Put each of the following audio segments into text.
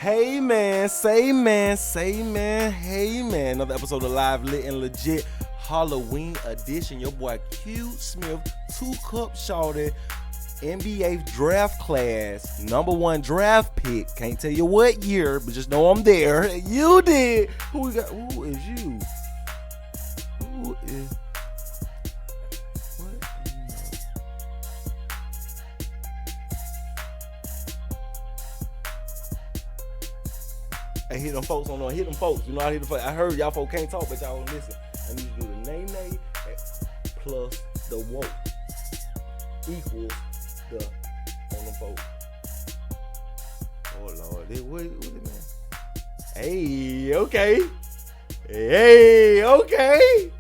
Hey man, say man, hey man. Another episode of Live Lit and Legit Halloween edition. Your boy Q Smith, 2-cup shorty, NBA draft class, #1 draft pick. Can't tell you what year, but just know I'm there. You did. Who we got? Who is you? Who is? Hey, hit them folks on. Hit them folks. You know I hit them folks. I heard y'all folks can't talk, but y'all don't listen. I need to do the nay plus the woke equals the on them folks. Oh Lord, what it man? Hey, okay. Hey, okay.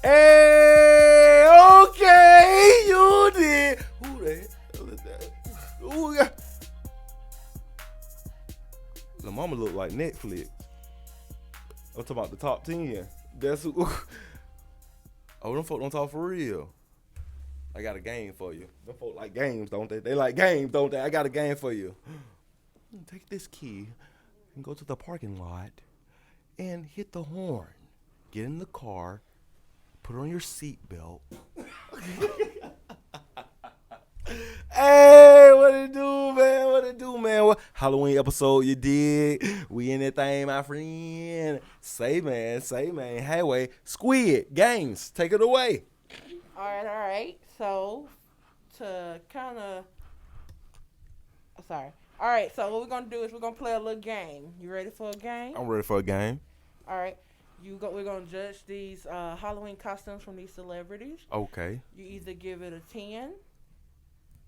Hey, okay. You did. Who the hell is that? Who got? The mama look like Netflix. I'm talking about the top 10. That's who. Oh, them folk don't talk for real. I got a game for you. Them folk like games, don't they? They like games, don't they? I got a game for you. Take this key and go to the parking lot and hit the horn. Get in the car, put on your seatbelt. Hey, what it do, man? What it do, man? What Halloween episode you did? We in that thing, my friend. Say, man. Hey, wait. Squid Games, take it away. All right. So, All right, so what we're going to do is we're going to play a little game. You ready for a game? I'm ready for a game. All right. We're going to judge these Halloween costumes from these celebrities. Okay. You either give it a 10,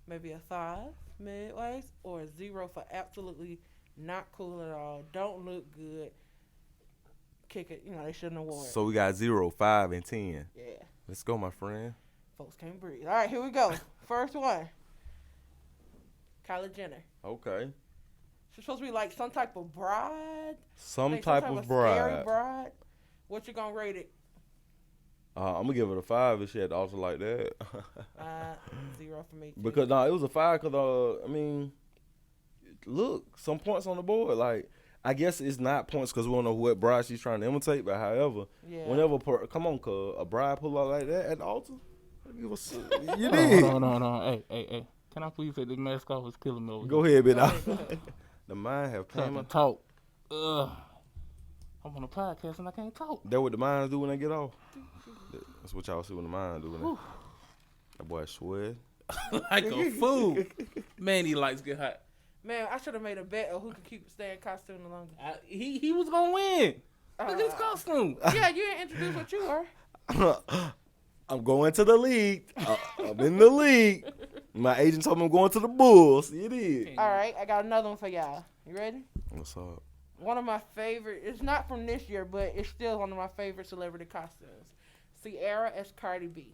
maybe a 5, midways, or a 0 for absolutely not cool at all, don't look good, kick it, they shouldn't have worn it. So we got 0, 5, and 10. Yeah. Let's go, my friend. Folks can't breathe. All right, here we go. First one. Kylie Jenner. Okay. She's supposed to be like some type of bride. Some type of bride. Scary bride. What you gonna rate it? I'm gonna give it a 5 if she had to alter like that. 0 for me too. Because it was a 5 because look, some points on the board. Like, I guess it's not points because we don't know what bride she's trying to imitate. But however, whenever come on, cuz a bride pull out like that at the altar, you did. No. Hey. Can I please say this mask off is killing me over Go ahead, bitch. The mind have came and talk. I'm on a podcast and I can't talk. That what the minds do when they get off. That's what y'all see when the mind do. When that boy sweat like a fool. Man, these lights get hot. Man, I should have made a bet of who can stay in costume the longest. He was gonna win. Look at his costume. Yeah, you didn't introduce what you were. I'm going to the league. I'm in the league. My agent told me I'm going to the Bulls. It is. All right, I got another one for y'all. You ready? What's up? One of my favorite, it's not from this year, but it's still one of my favorite celebrity costumes. Sierra as Cardi B.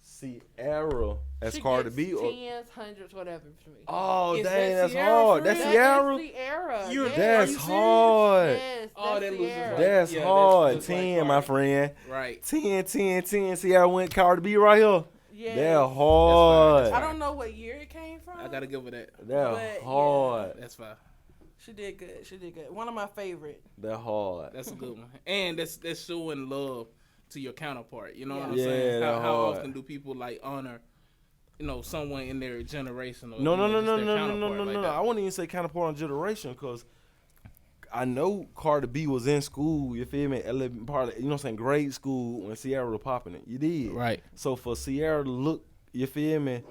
Sierra as Cardi B? Or 10s, 100s, whatever for me. Oh, dang, that's hard. That's Sierra? Sierra. That's hard. Yes, that's hard. 10, my friend. Right. 10. Sierra went Cardi B right here. Yes. They're hard. That's I don't know what year it came from. I gotta give her that. They're hard. Yeah, that's fine. She did good. One of my favorite. They're hard. That's a good one. And that's showing love to your counterpart. You know what I'm saying? saying? How often do people honor, someone in their generation? Or, No. That? I wouldn't even say counterpart on generation because I know Cardi B was in school, you feel me? Grade school when Sierra was popping it. You did. Right. So for Sierra to look, you feel me,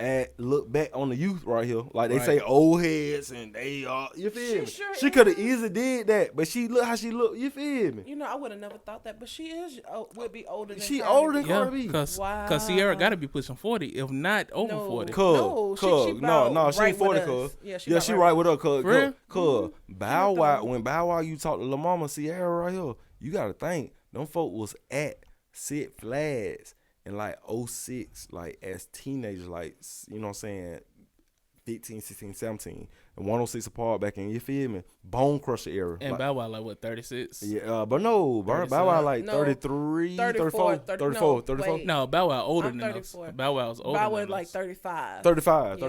and look back on the youth right here, like they say old heads and they are, you feel me? Sure she could have easily did that, but she look how she look, you feel me? I would have never thought that, but she would be older than she Cardi older than B. Cardi B. Because Sierra got to be pushing 40, if not over 40. No, she ain't 40, cuz. Yeah, she right with her, cuz. Bow Wow, when Bow Wow, you talk to Lil Mama, Sierra right here, you got to think, them folk was at Six Flags in 06, as teenagers, 15, 16, 17, and 106 apart back in, you feel me? Bone Crusher era. And Bow Wow, 36? Yeah, but no, Bow Wow 33, 34. No, Bow Wow older than 34. us. Bow Wow's older Bow than was 35. 35. And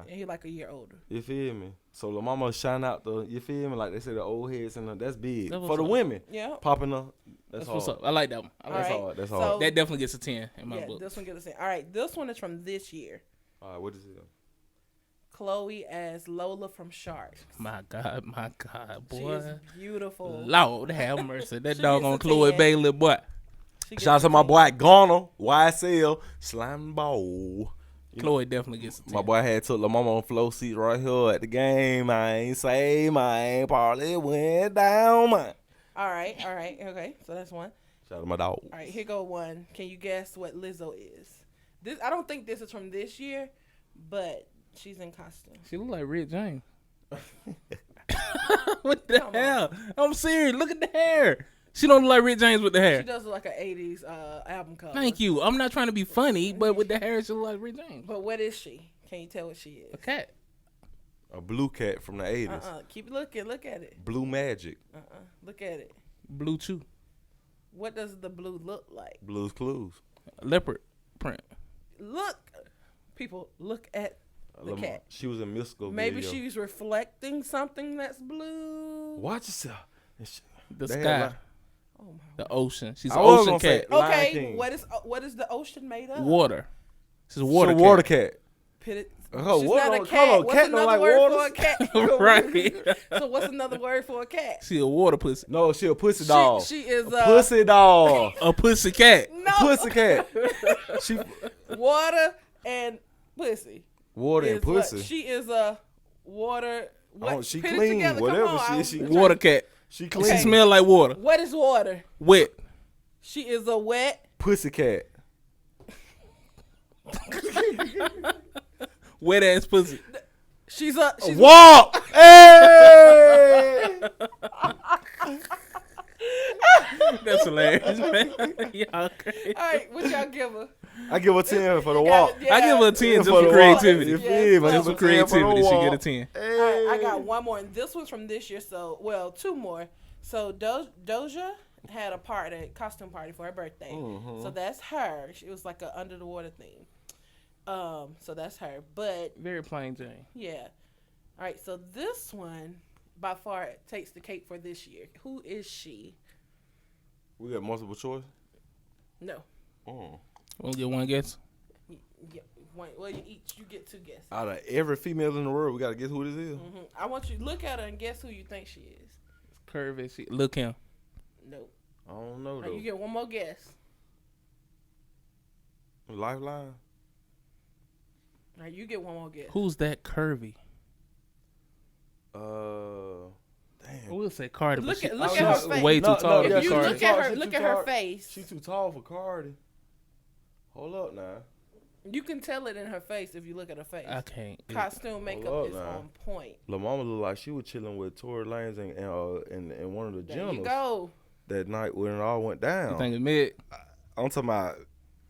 And he a year older. You feel me? So the mama shine out the, you feel me? Like they say the old heads and that's big. That's For what's the up. women, Yeah. popping up, that's what's hard. up. I like that one. I like That's Alright. hard. That's So- hard. that. Definitely gets a 10 in my Yeah, book. this one gets a 10. All right, this one is from this year. All right, what is it? Chloe as Lola from Sharks. My God, She boy. is beautiful. Lord have mercy. That She doggone gets a Chloe 10. Bailey, boy. She gets Shout out to a my 10. boy Garner, YSL, Slime Ball. Chloe definitely gets a 10. My boy had took La Mama on flow seat right here at the game. I ain't say mine, probably went down mine. All right, okay. So that's one. Shout out to my dog. All right, here go one. Can you guess what Lizzo is? This I don't think this is from this year, but she's in costume. She look like Rick James. What the Come hell? I'm serious. Look at the hair. She don't look like Rick James with the She hair. does look like an 80s album cover. Thank you. I'm not trying to be funny, but with the hair, she look like Rick James. But what is she? Can you tell what she is? A cat. A blue cat from the 80s. Keep looking. Look at it. Blue Magic. Look at it. Blue chew. What does the blue look like? Blue's Clues. Leopard print. Look. People, look at the cat. She was in musical Maybe video. she's reflecting something that's blue. Watch yourself. The They had sky. like- Oh my. The ocean. She's I an was ocean gonna say- cat. Lion Okay, King. what is the ocean made of? Water. She's a She's water a cat. water cat. She's water not a don't- cat. hold on, What's cat don't another like word water? for a cat? Right. So what's another word for a cat? She a water pussy. No, she a pussy dog. She is a pussy dog. A pussy cat. No. Pussy cat. She Water and pussy. water and is what- pussy. She is a water. What? Oh, she Put it clean. together. Come Whatever on, she Water cat. She She clean. smell like water. What is water? Wet. She is a wet. Pussy cat. Wet ass pussy. She's Walk. Hey. That's hilarious, man. Y'all crazy. All right, what y'all give her? I give her 10 for the You walk. got it, yeah. I give her a 10 just For for the creativity. walk. You Yeah, feel me? I Just give for her 10 for the creativity, she walk. get a 10. All right, I got one more, and this one's from this year. So, well, two more. So Doja had a costume party for her birthday. So that's her. It was like a under the water theme. So that's her. But Very plain Jane. yeah. All right. So this one by far takes the cake for this year. Who is she? We got multiple choice. No. Want to get one guess? Yeah. Well, you get two guesses. Out of every female in the world, we got to guess who this is. I want you to look at her and guess who you think she is. Curvy. She look him. Nope. I don't know, All right, though. you get one more guess. Lifeline? All right, you get one more guess. Who's that curvy? Damn. We'll say Cardi. but Look she- at- look she's at her face. way too No, tall no, to yeah, be If you Cardi. Cardi. look at her, She look too at her tall. face. She too tall for Cardi. Hold up now. You can tell it in her face if you look at her face. I can't. Costume makeup Hold up is now. on point. La Mama looked like she was chilling with Tory Lanez and one of the There you generals go. that night when it all went down. You think it's mid? I'm talking about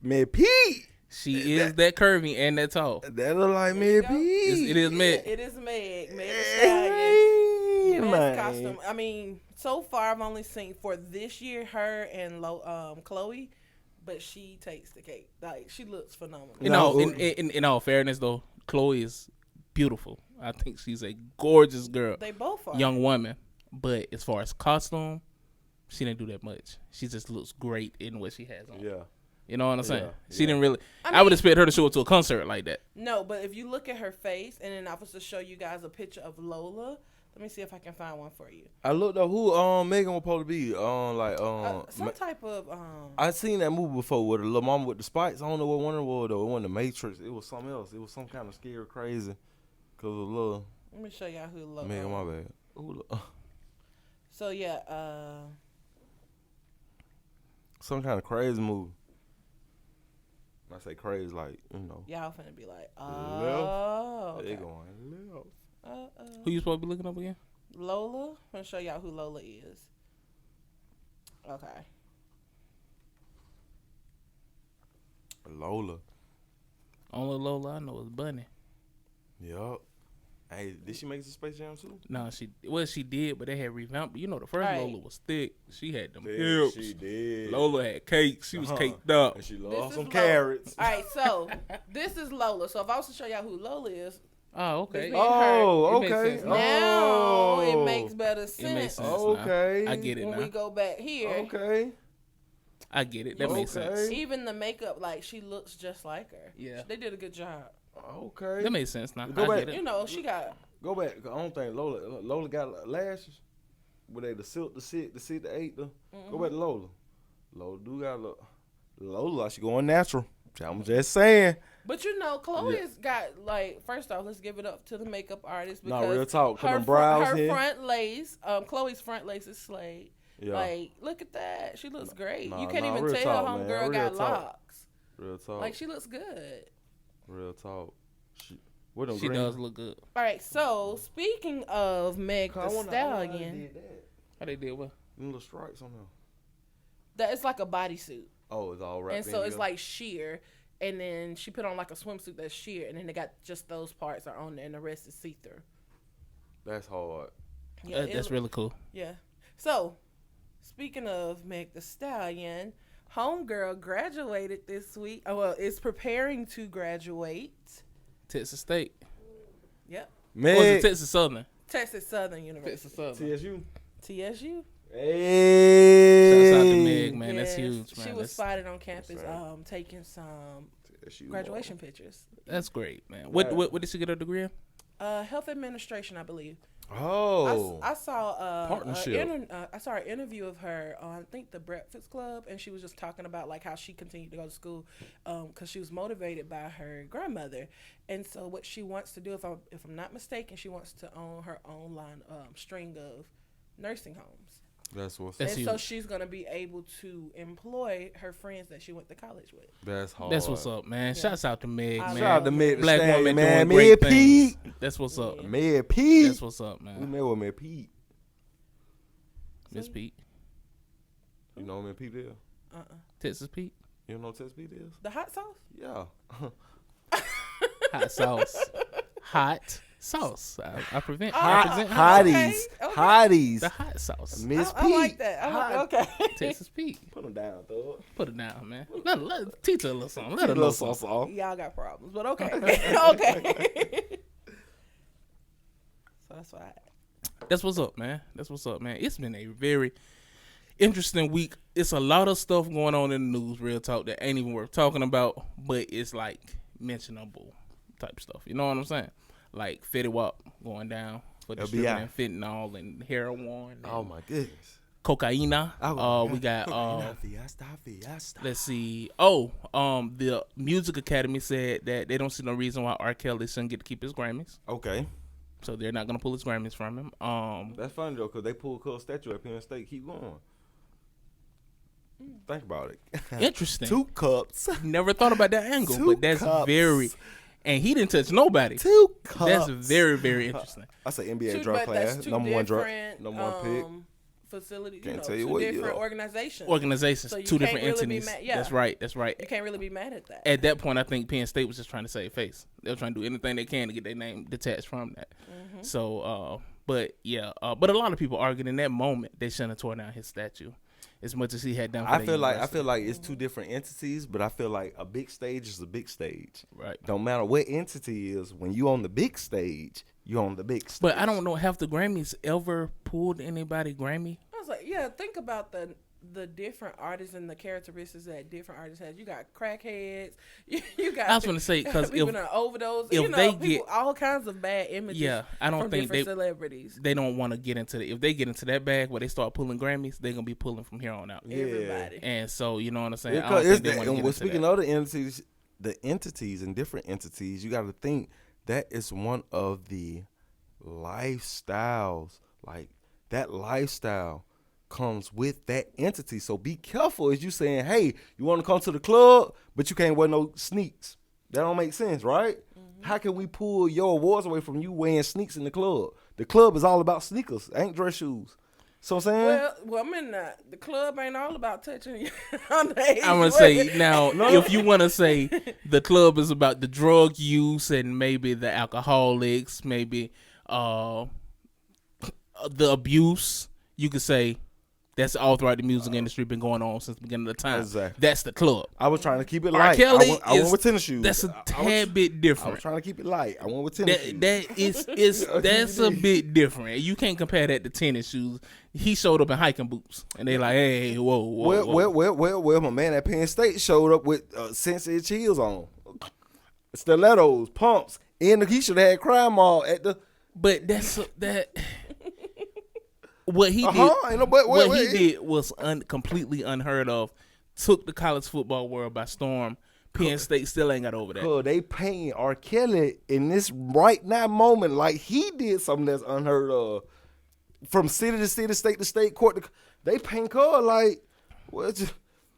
Mid Pete. She is that curvy and that tall. That look like There you Mid go. Pete. It is mid. It is Meg. Meg Thee Hey, Stallion. man. Best costume. I mean, so far I've only seen for this year her and Chloe, but she takes the cake. Like she looks phenomenal. You No, know, in all fairness though, Chloe is beautiful. I think she's a gorgeous girl, They both are. young woman. But as far as costume, she didn't do that much. She just looks great in what she has on. Yeah. You know what I'm saying? Yeah, She yeah. didn't really. I I would mean- expect her to show up to a concert like that. No, but if you look at her face, and then I was to show you guys a picture of Lola. Let me see if I can find one for you. I looked up who Megan was supposed to be. Some type of I seen that movie before with the little mama with the spikes. I don't know what one it was though. It wasn't the Matrix. It was something else. It was some kind of scary, crazy. Cause of little Let me show y'all who Lola. Megan, my bad. Ooh, So yeah, some kind of crazy movie. When I say crazy, like y'all finna be like, left. oh, They okay. going left. Who you supposed to be looking up again? Lola. I'm gonna show y'all who Lola is. Okay. Lola. Only Lola I know is Bunny. Yup. Hey, did she make it to Space Jam too? No, she did, but they had revamped. You know, the first Right. Lola was thick. She had them Yeah, hips. she did. Lola had cake. She was Uh-huh. caked up. And she This lost is some Lola. carrots. All right, so this is Lola. So if I was to show y'all who Lola is, Oh, okay. Between her. Oh, It makes okay. sense now. Now it Oh. makes better It makes sense. sense. Okay. Now. I get it When now. we go back here. Okay. I get it. That makes Okay. sense. Even the makeup, like she looks just like her. Yeah. They did a good job. Okay. That makes sense now. Go I back. get You it. know, she got. Go back. I don't think Lola got lashes. Were they the silk, the 6, the 8? Go back to Lola. Lola do got Lola. She going natural. I'm just saying. But you know, Chloe's got like. First off, let's give it up to the makeup artist Nah, because real talk. Put her, them brows her in. front lace, Chloe's front lace is slayed. Yeah. Like, look at that. She looks great. Nah, you can't even real tell talk, man. homegirl Real got talk. locks. Real talk. Like, she looks good. Real talk. What them She green? does look good. All right, so speaking of Meg the Stallion, How they did what? Them little stripes on there. that it's like a bodysuit. Oh, it's all wrapped And in so it's together? like sheer. And then she put on like a swimsuit that's sheer. And then they got just those parts are on there and the rest is see-through. That's hard. Yeah, That's really cool. Yeah. So, speaking of Meg the Stallion, homegirl graduated this week. Oh, well, is preparing to graduate. Texas State. Yep. Or was it Meg. Texas Southern? Texas Southern University. Texas Southern. TSU. TSU. Hey. Shouts out to Meg, man. That's Yes, huge, man. She was That's, spotted on campus right. taking some TSU, graduation pictures. that's great, man. What did she get her degree in? Health administration, I believe. Oh. I saw Partnership. I saw an interview of her on I think the Breakfast Club, and she was just talking about like how she continued to go to school because she was motivated by her grandmother, and so what she wants to do, if I'm not mistaken, she wants to own her own line string of nursing homes. That's what's That's and huge. so she's gonna be able to employ her friends that she went to college with. That's hard. That's what's up, man. Shouts out to Meg, I man. Shout out to Meg the Black Stallion, woman man. doing great Meg things. Pete. That's what's up. Yeah. Meg Pete. That's what's up, We man. met with Meg Pete. Miss Pete. You know who Meg Pete is? Texas Pete. You don't know what Tess Pete is? The hot sauce. Yeah. Hot sauce. Hot sauce. I present Hotties. hot Okay. Hotties. the hot sauce. Miss Pete. I like that. Okay. Texas Pete. Put them down, thug. Put it down, man. Let teach her a little something. Let her Little know sauce something. off. Y'all got problems, but okay. Okay. So that's why. That's what's up, man. That's what's up, man. It's been a very interesting week. It's a lot of stuff going on in the news, real talk, that ain't even worth talking about, but it's like mentionable type stuff. You know what I'm saying? Like Fetty Wap going down for distributing fentanyl and heroin. And Oh my goodness. cocaina. We got let's see. The Music Academy said that they don't see no reason why R. Kelly shouldn't get to keep his Grammys. Okay. So they're not gonna pull his Grammys from him. That's funny though, because they pulled Cole statue at Penn State. Keep going. Think about it. Interesting. 2 cups. Never thought about that angle, 2 but that's cups. very. And he didn't touch nobody. 2 cups. That's very, very interesting. I say NBA Two- draft but that's class. two Number 1 draft. different, Number 1 pick. Facilities. Can't You know, tell you two what, different yeah. organizations. Organizations, So you two can't different really be entities. mad- yeah. That's right. That's right. You can't really be mad at that. At that point, I think Penn State was just trying to save face. They were trying to do anything they can to get their name detached from that. Mm-hmm. So, but a lot of people argued in that moment they shouldn't have torn down his statue as much as he had done. For I their feel university. like it's 2 different entities, but I feel like a big stage is a big stage. Right. Don't matter what entity is, when you on the big stage, you on the big stage. But I don't know, have the Grammys ever pulled anybody Grammy? I was like, yeah, think about the different artists and the characteristics that different artists have. You got crackheads. You got. I was gonna say, 'cause people if- that overdose. if You know, they people, get- all kinds of bad images. Yeah, I don't from think different celebrities. they don't want to get into the. If they get into that bag where they start pulling Grammys, they're gonna be pulling from here on out. Yeah. Everybody. And so you know what I'm saying. I Because don't it's think they want to get into speaking that. of the entities and different entities, you got to think that is one of the lifestyles. Like that lifestyle comes with that entity. So be careful as you saying, hey, you want to come to the club, but you can't wear no sneaks. That don't make sense, right? Mm-hmm. How can we pull your awards away from you wearing sneaks in the club? The club is all about sneakers, ain't dress shoes. So I'm saying, Well, I mean, the club ain't all about touching you underage. I'm gonna say women. now, if you want to say the club is about the drug use and maybe the alcoholics, maybe the abuse, you could say That's all throughout the music industry, been going on since the beginning of the time. Exactly. That's the club. I was trying to keep it R. light. Kelly I went with tennis shoes. That's a tad bit I different. was trying to keep it light. I went with tennis shoes. That's a bit different. You can't compare that to tennis shoes. He showed up in hiking boots, and they like, hey, whoa. Well, my man at Penn State showed up with 6-inch heels on, stilettos, pumps, and he should have had crime all at the. But that. What he did, he did was completely unheard of. Took the college football world by storm. Penn State still ain't got over that. Cause they paying R. Kelly in this right now moment like he did something that's unheard of. From city to city, state to state, court to they paying Cuz like what?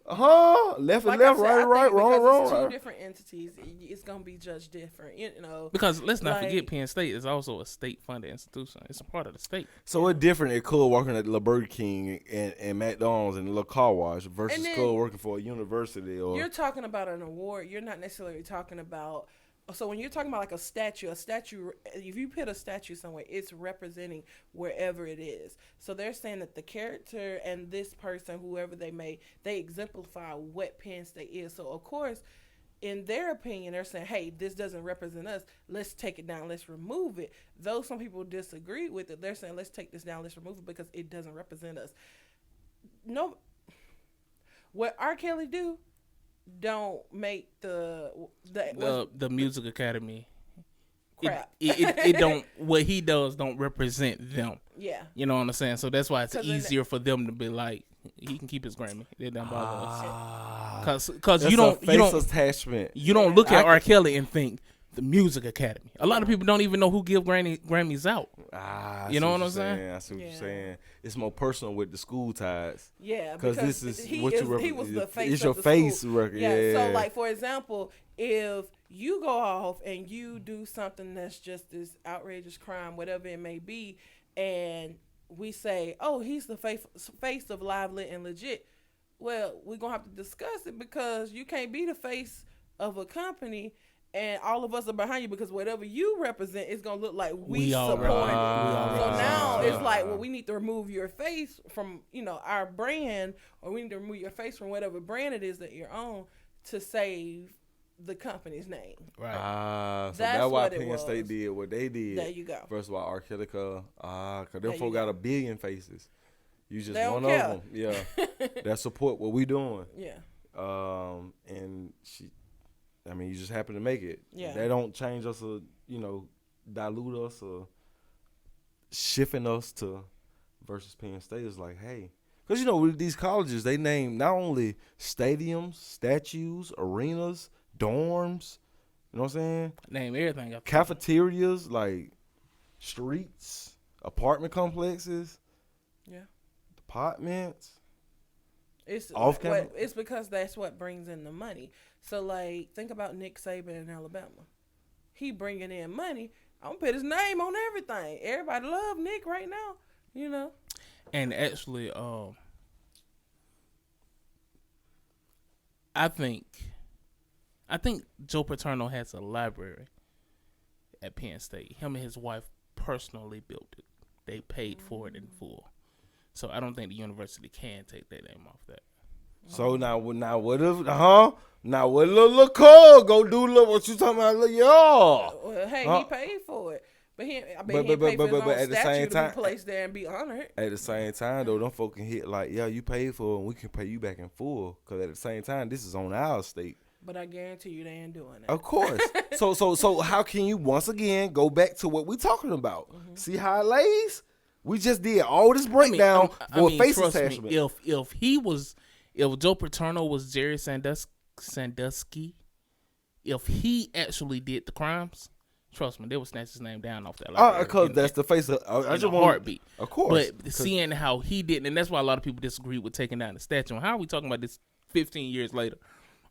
Left and left, right, wrong. It's two different entities. It's gonna be judged different, Because let's not forget, Penn State is also a state-funded institution. It's a part of the state. So it's different at Cuz working at the Burger King and McDonald's and the little car wash versus Cuz working for a university. Or you're talking about an award. You're not necessarily talking about. So when you're talking about like a statue, if you put a statue somewhere, it's representing wherever it is. So they're saying that the character and this person, whoever they exemplify what Penn State is. So of course, in their opinion, they're saying, hey, this doesn't represent us. Let's take it down. Let's remove it. Though some people disagree with it, they're saying, let's take this down. Let's remove it because it doesn't represent us. No, what R. Kelly do don't make the Music Academy crap. It don't, what he does don't represent them. Yeah, you know what I'm saying. So that's why it's easier for them to be like, he can keep his Grammy. It doesn't bother us. Because you don't attachment. You don't look at R. Kelly and think the Music Academy. A lot of people don't even know who give Grammys out. You know what I'm saying? I see what you're saying. It's more personal with the school ties. Yeah, because this is he was the face. It's your face record. Yeah. So like for example, if you go off and you do something that's just this outrageous crime, whatever it may be, and we say, oh, he's the face of Live, Lit, and Legit. Well, we're gonna have to discuss it because you can't be the face of a company and all of us are behind you because whatever you represent is going to look like we support it. So now it's like, well, we need to remove your face from, our brand, or we need to remove your face from whatever brand it is that you're on to save the company's name. Right. So that's why Penn State did what they did. There you go. First of all, R. Kelly, because them folk got a billion faces. You just one of them. Yeah. That support what we doing. Yeah. And you just happen to make it. Yeah. They don't change us or, dilute us or shifting us to versus Penn State is like, hey. Because, with these colleges, they name not only stadiums, statues, arenas, dorms, you know what I'm saying? Name everything. Cafeterias, like streets, apartment complexes. Yeah. Apartments. It's because that's what brings in the money. So, like, think about Nick Saban in Alabama. He bringing in money. I'm going to put his name on everything. Everybody love Nick right now, And actually, I think Joe Paterno has a library at Penn State. Him and his wife personally built it. They paid for it in full. So I don't think the university can take that name off that. So now what if now what little Cole go do what you talking about, y'all? Well, hey, he paid for it, but he paid for his own at the same time, to be placed there and be honored. At the same time, though, them folk can hit like, yeah, you paid for it, and we can pay you back in full. Because at the same time, this is on our state. But I guarantee you, they ain't doing that. Of course. So how can you once again go back to what we talking about? Mm-hmm. See how it lays? We just did all this breakdown for a face attachment. If Joe Paterno was Jerry Sandusky, if he actually did the crimes, trust me, they would snatch his name down off that. Because that's the face of I just want heartbeat. Of course. But seeing how he didn't, and that's why a lot of people disagree with taking down the statue. And how are we talking about this 15 years later?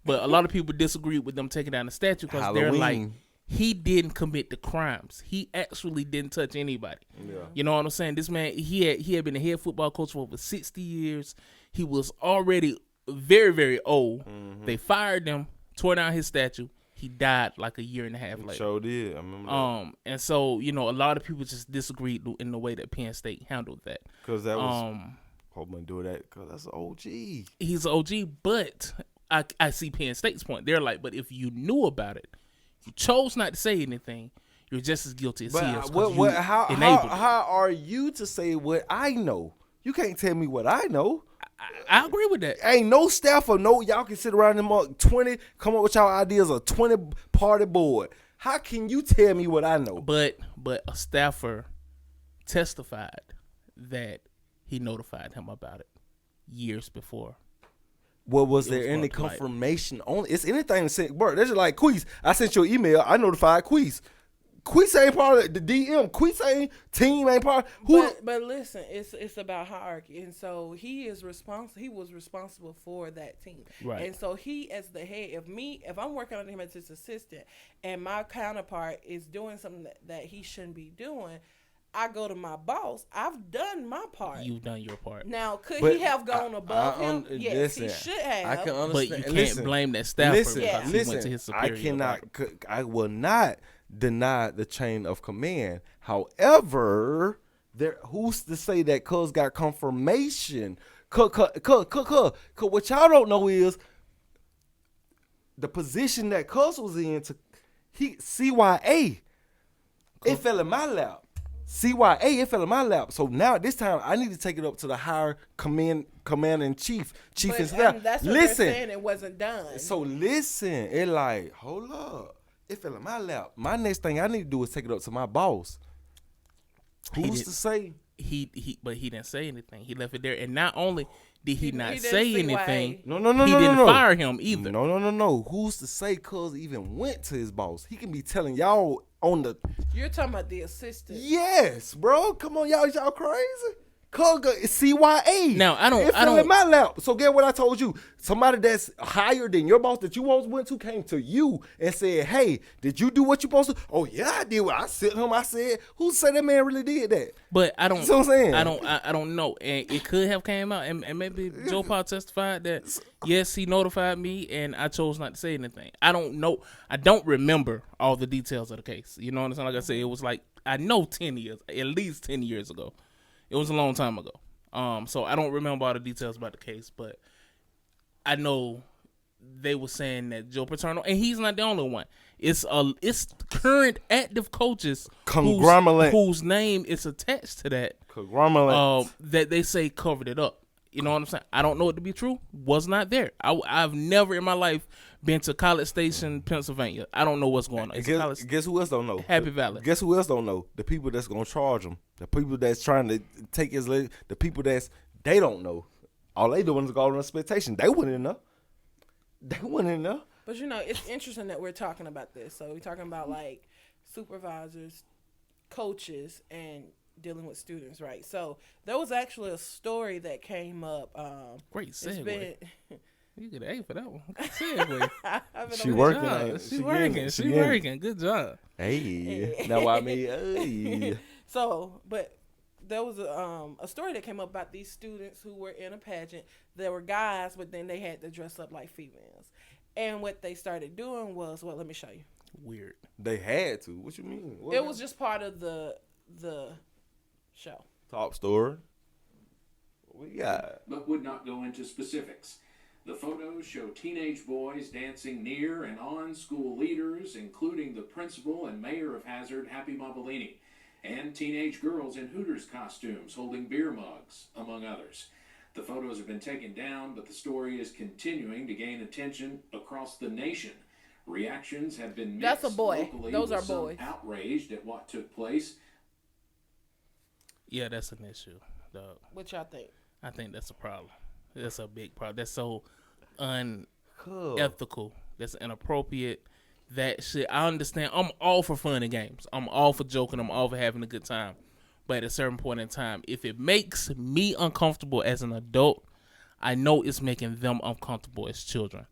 But a lot of people disagree with them taking down the statue because they're like, he didn't commit the crimes. He actually didn't touch anybody. Yeah. You know what I'm saying? This man, he had been a head football coach for over 60 years. He was already very, very old. Mm-hmm. They fired him, tore down his statue. He died like a year and a half later. Sure did. I remember that. And so, a lot of people just disagreed in the way that Penn State handled that. Because that was Holman do that because that's an OG. He's an OG, but I see Penn State's point. They're like, but if you knew about it, you chose not to say anything, you're just as guilty as he is. How are you to say what I know? You can't tell me what I know. I agree with that. Ain't no staff or no y'all can sit around them 20, come up with y'all ideas of 20 party board. How can you tell me what I know? But a staffer testified that he notified him about it years before. Well, was there any confirmation on it? It's anything sent, bro. That's just like Queese. I sent you an email. I notified Queese. Queese ain't part of the DM. Queese ain't team ain't part. But listen, it's about hierarchy, and so he was responsible for that team, right? And so he, as the head, if I'm working on him as his assistant, and my counterpart is doing something that he shouldn't be doing, I go to my boss. I've done my part. You've done your part. Now, could he have gone above him? Yes, he should have. I can understand. But you can't blame that staffer because he went to his superior. I will not deny the chain of command. However, who's to say that Cuz got confirmation? Cuz what y'all don't know is the position that Cuz was in. CYA, it fell in my lap. CYA, it fell in my lap. So now this time I need to take it up to the higher command in chief and staff. That's what they're saying. It wasn't done. So listen, it like, hold up. It fell in my lap. My next thing I need to do is take it up to my boss. Who's to say? But he didn't say anything. He left it there. And not only did he not say anything, no, he didn't fire him either. No. Who's to say Cuz even went to his boss? He can be telling y'all on the... You're talking about the assistant. Yes, bro. Come on, y'all crazy? Cuz CYA. Now, It fell in my lap. So get what I told you. Somebody that's higher than your boss that you always went to came to you and said, hey, did you do what you supposed to? Oh, yeah, I did what I sent him. I said, who said that man really did that? But I don't... You know what I'm saying? I don't know. And it could have came out. And maybe Joe Paul testified that, yes, he notified me and I chose not to say anything. I don't know. I don't remember all the details of the case. You know what I'm saying? Like I said, it was like, I know 10 years, at least 10 years ago. It was a long time ago. So I don't remember all the details about the case, but I know they were saying that Joe Paterno, and he's not the only one. It's current active coaches whose name is attached to that. That they say covered it up. You know what I'm saying? I don't know it to be true. Was not there. I've never in my life been to College Station, Pennsylvania. I don't know what's going on. Guess who else don't know? Happy Valley. Guess who else don't know? The people that's gonna charge him. The people that's trying to take his leg. The people they don't know. All they doing is go on expectation. They wouldn't know. But it's interesting that we're talking about this. So we're talking about like supervisors, coaches, and dealing with students, right? So there was actually a story that came up. Great segue. You get an A for that one. Good segue. She working. She working. Good job. Hey. Now I mean, hey. So, but there was a story that came up about these students who were in a pageant. There were guys, but then they had to dress up like females. And what they started doing was, well, let me show you. Weird. They had to. What you mean? It was just part of the show. Top story. We got. But would not go into specifics. The photos show teenage boys dancing near and on school leaders, including the principal and mayor of Hazard, Happy Mobilini, and teenage girls in Hooters costumes holding beer mugs, among others. The photos have been taken down, but the story is continuing to gain attention across the nation. Reactions have been mixed. That's a boy. Locally, those are some boys. Outraged at what took place. Yeah, that's an issue, dog. What y'all think? I think that's a problem. That's a big problem. That's so unethical. That's inappropriate. That shit. I understand. I'm all for fun and games. I'm all for joking. I'm all for having a good time. But at a certain point in time, if it makes me uncomfortable as an adult, I know it's making them uncomfortable as children.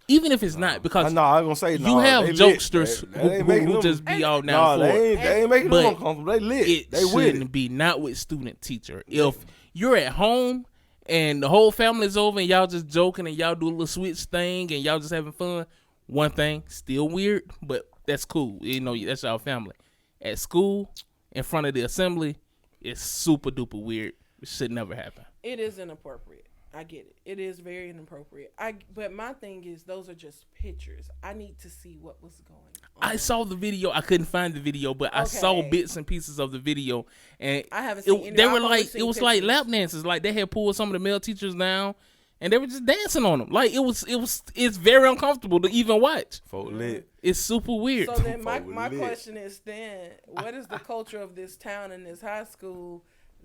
Even if it's not, because I was gonna say you have jokesters who just be all now for it. They ain't making them uncomfortable. They lit. They shouldn't be, not with student teacher. If you're at home and the whole family's over and y'all just joking and y'all do a little switch thing and y'all just having fun, one thing, still weird, but that's cool. You know, that's y'all family. At school, in front of the assembly, it's super duper weird. It should never happen. It is inappropriate. I get it. It is very inappropriate. But my thing is, those are just pictures. I need to see what was going on. I saw the video. I couldn't find the video, but I saw bits and pieces of the video, and I haven't seen any. They were I've only like, seen it was pictures. like lap dances. Like they had pulled some of the male teachers down, and they were just dancing on them. Like it's very uncomfortable to even watch. Folk lit. It's super weird. So then my lit. question is then, what is the culture of this town and this high school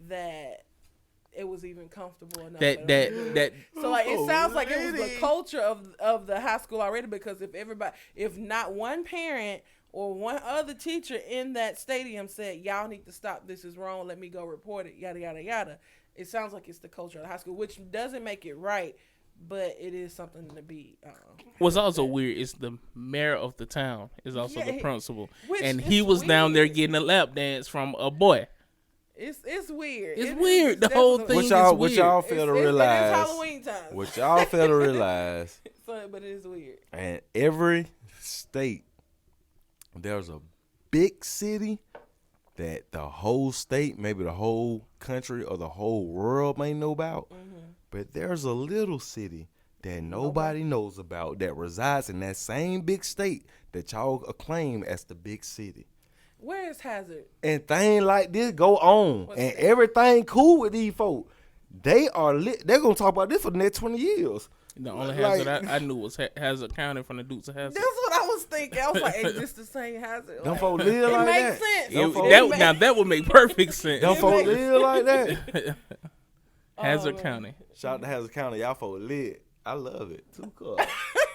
that it was even comfortable enough? that So like it sounds like it was the culture of the high school already, because if not one parent or one other teacher in that stadium said, y'all need to stop, this is wrong, let me go report it, yada yada yada, it sounds like it's the culture of the high school, which doesn't make it right, but it is something to be What's also weird is the mayor of the town is also the principal, which and is he was down there weird. getting a lap dance from a boy. It's weird. It's It weird. is The whole definitely- thing What is y'all weird. fail to It is realize? Halloween time. What y'all fail to realize? But it is weird. And every state, there's a big city that the whole state, maybe the whole country or the whole world may know about. But there's a little city that nobody knows about that resides in that same big state that y'all acclaim as the big city. Where is Hazard? And things like this go on. What's and that? everything cool with these folk. They are lit. They're going to talk about this for the next 20 years. The only Like- Hazard I knew was Hazard County from the Dukes of Hazard. That's what I was thinking. I was like, is this the same Hazard? Them Like, folk live it like makes that. sense. Them folk- Now that would make perfect sense. Them folk makes- live like that. Hazard man. County. Shout out to Hazard County. Y'all folk lit. I love it. 2 cups.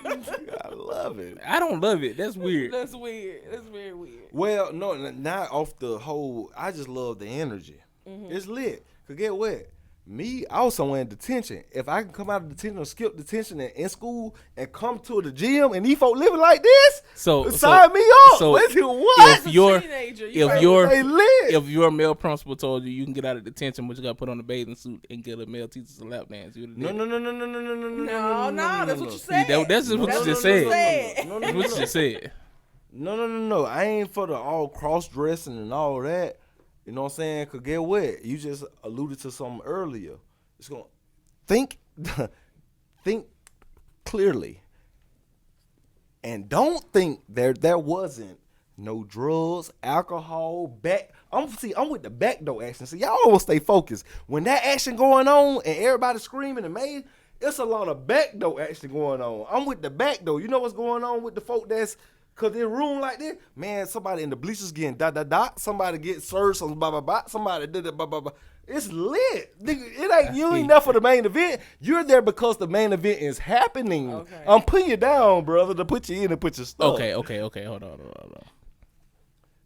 I love it. I don't love it. That's weird. That's weird. That's very weird. Well, no, not off the whole. I just love the energy. It's lit. Cause get what? Me, I was somewhere in detention. If I can come out of detention or skip detention and in school and come to the gym and these folk living like this, sign me up. so What? What? if you're Teenager, They lit. if your male principal told you can get out of detention, but you got to put on a bathing suit and get a male teacher's a lap dance, you'd No. No, that's what you said. That's just what That's you just what you said. said. That's what you just said. No. I ain't for the all cross dressing and all that. You know what I'm saying? Cause get what? You just alluded to something earlier. It's gonna think clearly. And don't think there wasn't no drugs, alcohol, I'm with the backdoor action. So y'all always stay focused. When that action going on and everybody screaming and made, it's a lot of backdoor action going on. I'm with the backdoor. You know what's going on with the folk that's, cause in a room like this, man, somebody in the bleachers getting somebody get served some somebody did it It's lit. Nigga, it ain't you ain't there for the main event. You're there because the main event is happening. Okay. I'm putting you down, brother, to put you in and put your stuff. Okay. Hold on.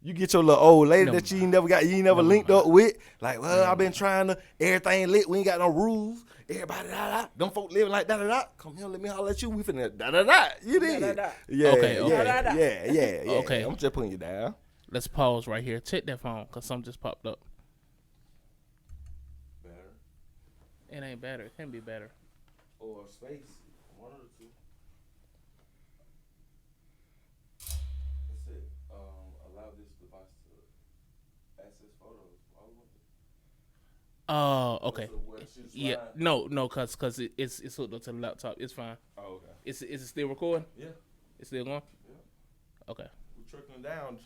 You get your little old lady Never that you ain't never linked up with. Like, well, I've been trying to, everything lit. We ain't got no rules. Everybody, Them folk living like da-da-da. Come here, let me holler at you. We finna da-da-da. You did. Da-da-da. Yeah, Okay. yeah. Okay. I'm just putting you down. Let's pause right here. Check that phone because something just popped up. Better. It ain't better. It can be better. Or space. One of the two. That's it. Allow this device to access photos. Okay. Yeah. No, cause it's hooked up to the laptop. It's fine. Oh, okay. Is it still recording? Yeah. It's still going? Yeah. Okay. We're trickling down.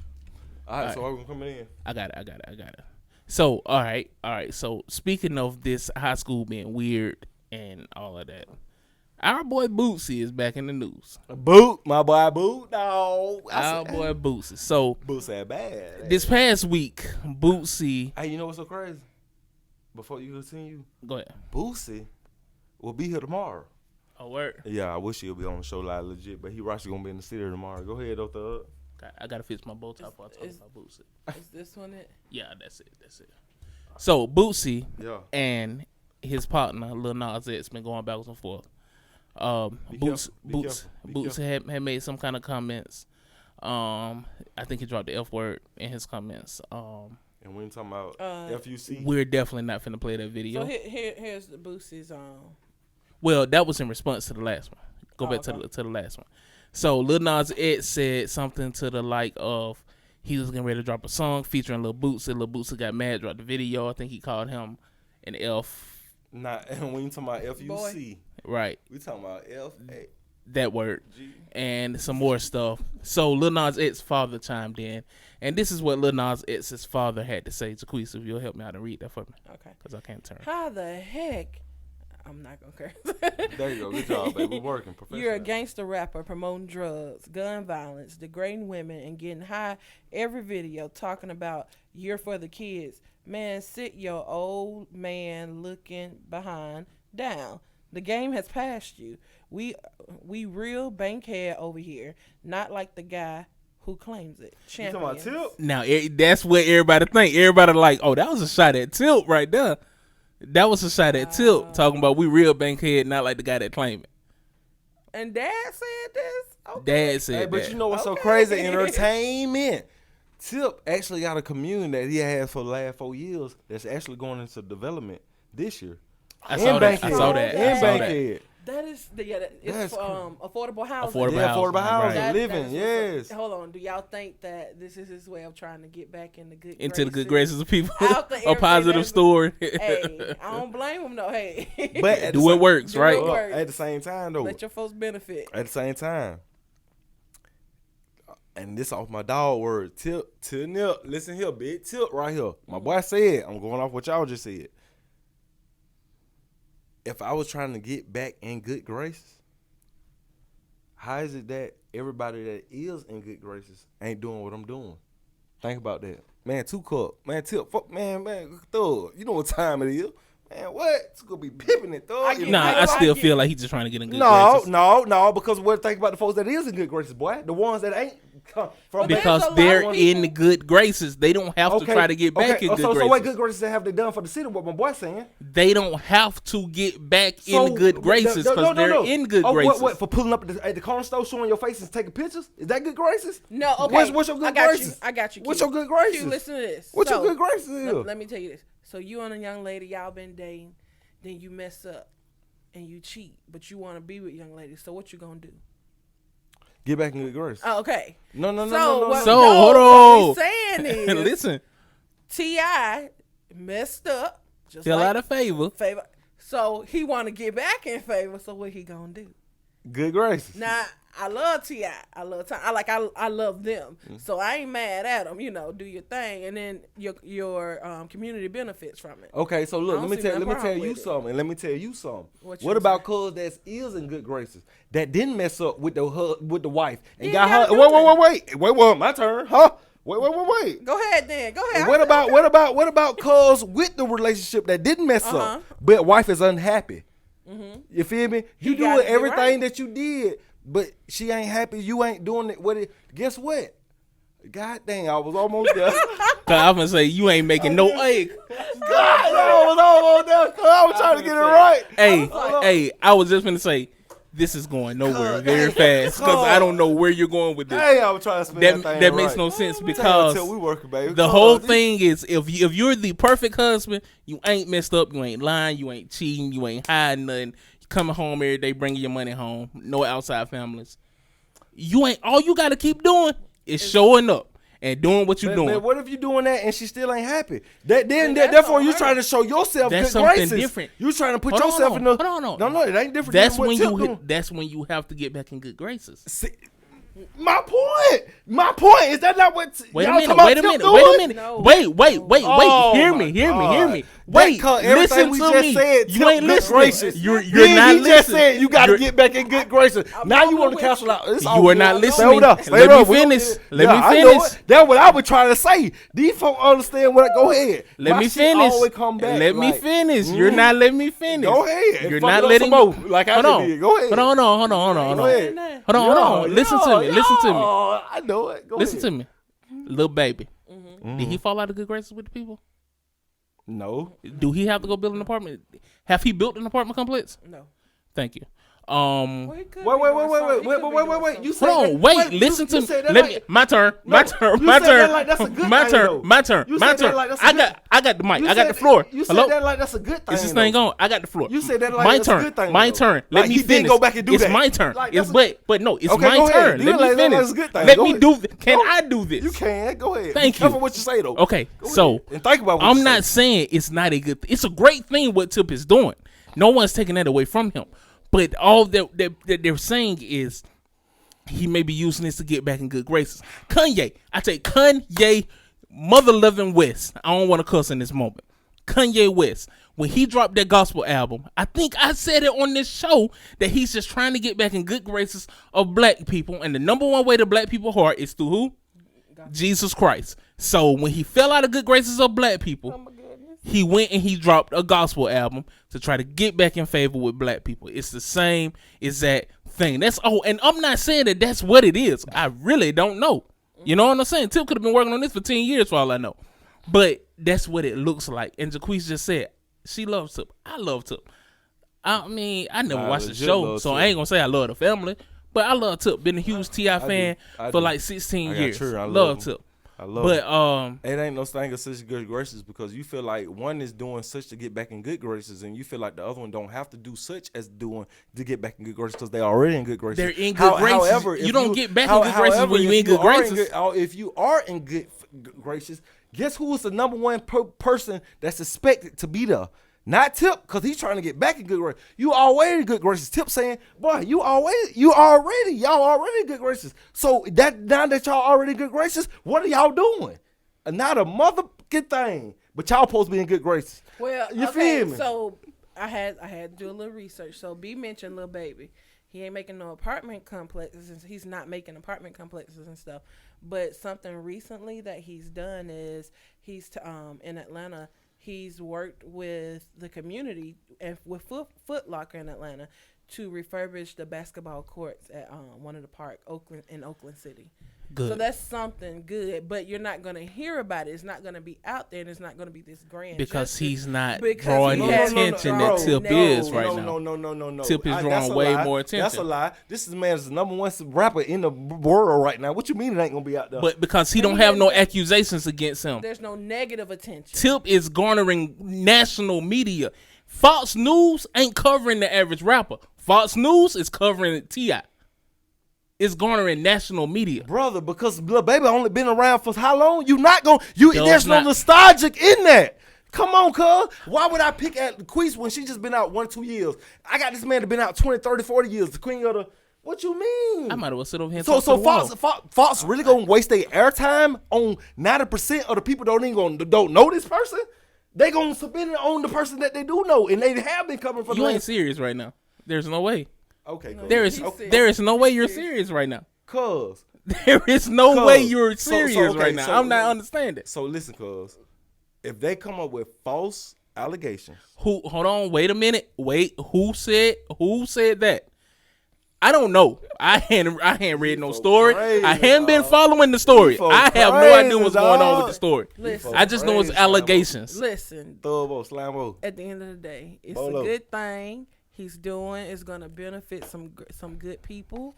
All right, so are we coming in? I got it. So, all right. So, speaking of this high school being weird and all of that, our boy Bootsy is back in the news. Boot, my boy Boot. No. Our boy Bootsy. So, Boot said bad. this past week, Bootsy. Hey, you know what's so crazy? Before you continue, Go ahead. Bootsy will be here tomorrow. Oh, word. Yeah, I wish he'll be on the show live legit, but he actually gonna be in the city tomorrow. Go ahead, though, Thug. I gotta fix my bow tie before I talk about Bootsy. Is this one it? Yeah, that's it. So Bootsy Yeah. and his partner Lil Nas X been going backwards and forth. Be Boots careful. had made some kind of comments. I think he dropped the F word in his comments. And we ain't talking about FUC. We're definitely not finna play that video. So here's the Boosie's Well, that was in response to the last one. Go back to the last one. So Lil Nas X said something to the like of he was getting ready to drop a song featuring Lil Bootsy. Lil Bootsy got mad, dropped the video. I think he called him an F. Not when you talking about FUC, Right. we talking about FA. That word. And some more stuff. So Lil Nas X's father chimed in, and this is what Lil Nas X's father had to say. Jaquise, if you'll help me out and read that for me. Okay. Because I can't turn. How the heck? I'm not gonna curse. There you go. Good job, baby. We're working. You're a gangster rapper promoting drugs, gun violence, degrading women, and getting high every video talking about you're for the kids. Man, sit your old man looking behind down. The game has passed you. We real bankhead over here, not like the guy who claims it. You talking about Tip? Now, that's what everybody think. Everybody like, oh, that was a shot at Tip right there. That was a shot at Tip, talking about we real bankhead, not like the guy that claimed it. And Dad said this? Okay. Dad said But that. you know what's so crazy? Entertainment. Tip actually got a community that he has for the last 4 years that's actually going into development this year. I saw that. And Bankhead. That is, it's That's affordable housing. Affordable housing, housing, right. living, yes. Hold on, do y'all think that this is his way of trying to get back in the good Into the good graces of people. After A positive everything story. Hey, I don't blame him though. Hey, But Do what works, right? what works. At the same time, though. Let your folks benefit. At the same time. And this off my dog word. Tip. Listen here, big Tip right here. My boy said, I'm going off what y'all just said. If I was trying to get back in good graces, how is it that everybody that is in good graces ain't doing what I'm doing? Think about that. Man, 2 Cup. Man, Tip. Fuck, man, thug. You know what time it is. Man, what? It's going to be pimping it, thug. I still feel like he's just trying to get in good No, graces. no, because what think about the folks that is in good graces, boy. The ones that ain't come from Because There's a they're lot of in the good graces. They don't have to try to get back in good graces. So what good graces have they done for the city? What my boy saying? They don't have to get back in the good graces because they're in good graces. What, for pulling up at the corner store, showing your face and taking pictures? Is that good graces? No, okay. What's your good I got graces? I got you. What's Q. your good graces? Q, listen to this. What's your good graces is? Let me tell you this. So you and a young lady, y'all been dating, then you mess up and you cheat, but you want to be with young ladies. So what you gonna do? Get back in good graces. Oh, okay. No. Hold on. What we saying is, Listen, T.I. messed up. Just fell like out of favor. So he want to get back in favor. So what he gonna do? Good graces. Now I love T.I. I love Ty. I love them. So I ain't mad at them. You know, do your thing, and then your community benefits from it. Okay, so look, I don't let me see tell nothing you wrong with it. something, and let me tell you something. What What you about say? cuz that is in good graces that didn't mess up with the wife and You got ain't her? gotta do Wait, my turn, huh? Wait. Go ahead then. Go ahead. What about cuz with the relationship that didn't mess up, but wife is unhappy? You feel me? You gotta doing get everything right. that you did, but she ain't happy. You ain't doing it with it. Guess what? God dang, I was almost there. I'm gonna say you ain't making no egg. God, I was almost there. Cause I was trying to get it right. Hey, I was just gonna say this is going nowhere very fast because I don't know where you're going with this. Hey, I was trying to spell That makes no sense because we working, baby. the whole thing is if you're the perfect husband, you ain't messed up, you ain't lying, you ain't cheating, you ain't hiding nothing. You coming home every day, bringing your money home, no outside families. You ain't all you got to keep doing is showing up and doing what you're doing. But what if you doing that and she still ain't happy? Therefore, you trying to show yourself That's good something graces. different. You trying to put Hold on, yourself in the. hold on. No, it ain't different. That's than when what Tip doing. that's when you have to get back in good graces. See, my point is that not what Wait a y'all minute. talking Wait a about minute. Tip Wait a doing? minute. No. Wait. Oh, Hear my me. God. Wait. Everything Listen we to just me. said, You Tip ain't good listening. graces. You're Then not he listening. just said you got to You're- get back in good graces. Now you want to with cancel you. out. It's You all are good. not Stay listening. with us. Let me We don't- finish. Let me I know finish. it. That's what I was trying to say. These folks understand what. Go ahead. Let My me shit finish. always come back. Let me like, finish. You're not letting me finish. Go ahead. You're Fuck not it up letting some me. more, like I Hold just on. did. Go ahead. Hold on. Go ahead. Hold on. Listen to me. I know it. Go Listen ahead. to me. Little baby. Mm-hmm. Did he fall out of good graces with the people? No. Do he have to go build an apartment? Have he built an apartment complex? No. Thank you. Well, he could Wait. be doing something. He could be doing Wait. something. You said Hold on, that- wait. Listen to you me. said that Let like- me. My turn. No, My turn. you My said that turn. like that's a good My thing, turn. though. My turn. You My said that turn. like that's a I good- got the mic. You I got said the floor. You Hello. said that like that's a good thing. Is this though. thing on? I got the floor. You said that like my that's turn. a good thing. My though. turn. Like, Let me he finish. didn't go back and do it's that. my turn. Like, It's that's but no, it's Okay, my go ahead. turn. You Let like me that like finish. it's a good thing. Let Go me ahead. do. Can Go- I do this? You can go ahead. Thank Be careful you. what you say though. Okay, Go so ahead. And think about what I'm you not say. saying it's not a good thing. It's a great thing what Tip is doing. No one's taking that away from him. But all that they're saying is he may be using this to get back in good graces. Kanye, I take Kanye, mother loving West. I don't want to cuss in this moment. Kanye West, when he dropped that gospel album, I think I said it on this show that he's just trying to get back in good graces of black people. And the number one way to black people's heart is through who? Jesus Christ. So when he fell out of good graces of black people, Oh my goodness. he went and he dropped a gospel album to try to get back in favor with black people. It's the same exact thing. That's all. And I'm not saying that that's what it is. I really don't know. You know what I'm saying? Tip could have been working on this for 10 years for all I know. But that's what it looks like. And Jaquise just said, she loves Tip. I love Tip. I mean, I never I watched the legit show, love so Tip. I ain't going to say I love the family. But I love Tip. Been a huge T.I. fan I for do. like 16 I got years. you. I love love him. Tip. I love But it ain't no thing of such good graces because you feel like one is doing such to get back in good graces, and you feel like the other one don't have to do such as doing to get back in good graces because they already in good graces. they're in good graces. However, You if don't get back in good graces however, when you if in good are graces. if you are in good graces, guess who is the number one person that's expected to be there? Not Tip, because he's trying to get back in good graces. You already in good graces. Tip saying, boy, y'all already in good graces. So that now that y'all already in good graces, what are y'all doing? Not a motherfucking thing. But y'all supposed to be in good graces. Well, You okay, feel me? so I had to do a little research. So B mentioned Lil Baby. He ain't making no apartment complexes. And he's not making apartment complexes and stuff. But something recently that he's done is he's in Atlanta. He's worked with the community and with Foot Locker in Atlanta to refurbish the basketball courts at one of the park in Oakland City. Good. So that's something good, but you're not going to hear about it. It's not going to be out there, and it's not going to be this grand. Because gesture. he's not Because drawing he the has attention no- that Tip no, is right now. No. Tip is That's drawing a way lie. more attention. That's a lie. This is man is the number one rapper in the world right now. What you mean it ain't gonna be out there? But because he But don't he have no doesn't- accusations against him. There's no negative attention. Tip is garnering national media. Fox News ain't covering the average rapper. Fox News is covering T.I. It's garnering national media. brother, because Lil Baby only been around for how long? You not gonna there's no not- nostalgic in that. Come on, cuz. Why would I pick at Queese when she just been out 1-2 years? I got this man that been out 20, 30, 40 years. The queen of the what you mean? I might as well sit over here and So talk to the wall. Fox really gonna waste their airtime on 90% of the people don't know this person? They gonna submit it on the person that they do know, and they have been covering for the You ain't last. serious right now. There's no way. Okay, cuz. There is Okay. there is no way you're serious right now. Cuz. There is no way you're So- serious okay, right now. so- I'm not understanding. So listen, cuz. If they come up with false allegations, Who? Hold on. Wait a minute. Wait. Who said that? I don't know. I hadn't read no story. crazy, I hadn't been dog. following the story. You I have no crazy, idea what's going on with the dog. story. Listen, I just know it's crazy, allegations. listen. Thurbo, Slambo. At the end of the day, it's Bolo. a good thing he's doing. It's gonna benefit some good people,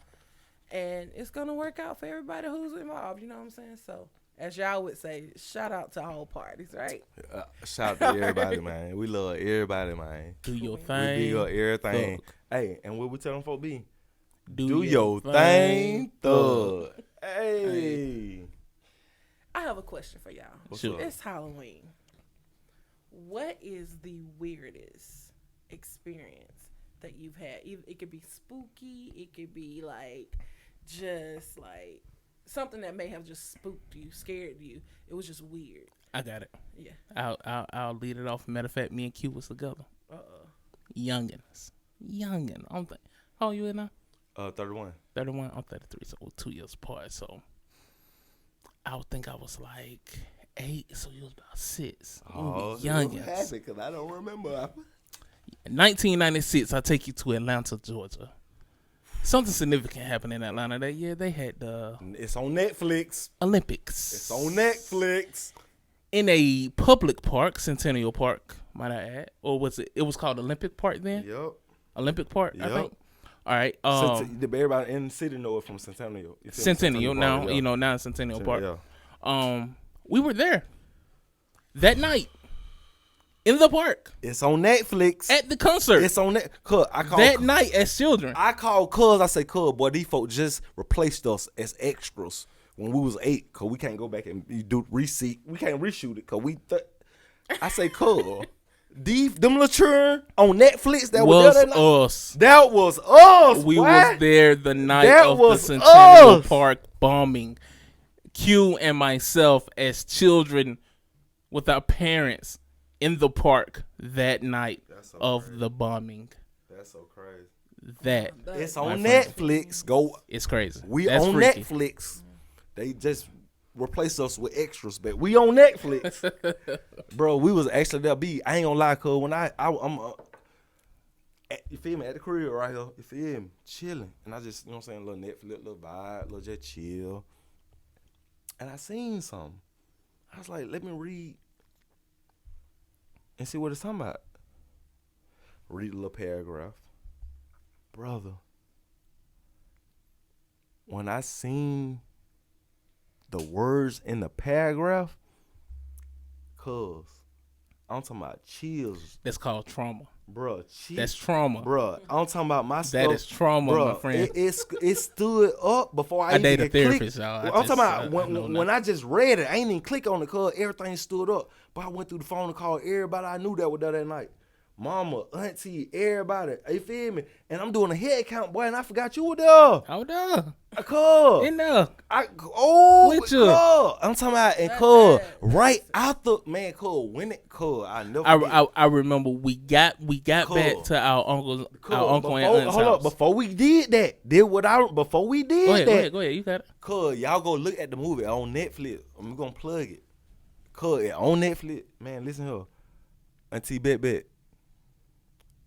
and it's gonna work out for everybody who's involved. You know what I'm saying? So, as y'all would say, shout out to all parties, right? Shout out to everybody, man. We love everybody, man. Do your We thing. big up everything. Thug. Hey, and what we telling folk be? Do your thing, thug. Hey. I have a question for y'all. Sure. It's Halloween. What is the weirdest experience that you've had? It could be spooky. It could be like just like something that may have just spooked you, scared you. It was just weird. I got it. Yeah. I'll lead it off. Matter of fact, me and Q was together. Youngins. I'm how old you in now? 31. 31. I'm 33, so we're 2 years apart. So I would think I was like 8, so you was about 6. Youngins. Because I don't remember. 1996, I take you to Atlanta, Georgia. Something significant happened in Atlanta that year. They had the It's on Netflix. Olympics. It's on Netflix. In a public park, Centennial Park, might I add. Or was it? It was called Olympic Park then? Yep. Olympic Park, I Yep. think. All right. Everybody in the city know it from Centennial. You feel me? Centennial now, Park, yeah. now in Centennial Park. Yeah. We were there that night in the park It's on Netflix. at the concert. It's on that. That night as children. I called cuz. I say, cuz, boy, these folks just replaced us as extras when we was 8, cause we can't go back and do receipt. We can't reshoot it, cause I say, cuz, them little children on Netflix that was there that night. Us. That was us. We boy. was there the night That of was the Centennial us. Park bombing. Q and myself as children with our parents in the park that night so of crazy. the bombing. That's so crazy. That It's on my friend. Netflix. Go. It's crazy. We That's on freaky. Netflix. They just replaced us with extras, but we on Netflix. Bro, we was actually there. I ain't gonna lie, cuz when I'm you feel me, at the crib right here, you feel me, chilling, and I just, you know what I'm saying, little Netflix, little vibe, little just chill, and I seen something. I was like, let me read and see what it's talking about. Read a little paragraph. Brother, when I seen the words in the paragraph, cuz I'm talking about chills, That's called trauma. bruh. That's trauma. Bruh, I'm talking about my stuff. That is trauma, bruh, my friend. It stood up before I even date a get clicked. therapist, y'all. I'm talking about I know when I just read it, I ain't even click on it, cuz everything stood up. But I went through the phone and called everybody I knew that was there that night. Mama, auntie, everybody. You feel me? And I'm doing a head count, boy, and I forgot you were there. Hold on. Cuz. In there. With you. I'm talking about, and cuz, right after, man, cuz, when it, cuz, I never forget. I remember we got back to our uncle and aunt's hold house. up, before we did that, before we did that, Go ahead, you got it. cuz, y'all go look at the movie on Netflix. I'm gonna plug it. Cuz, on Netflix, man, listen here. Auntie Bet.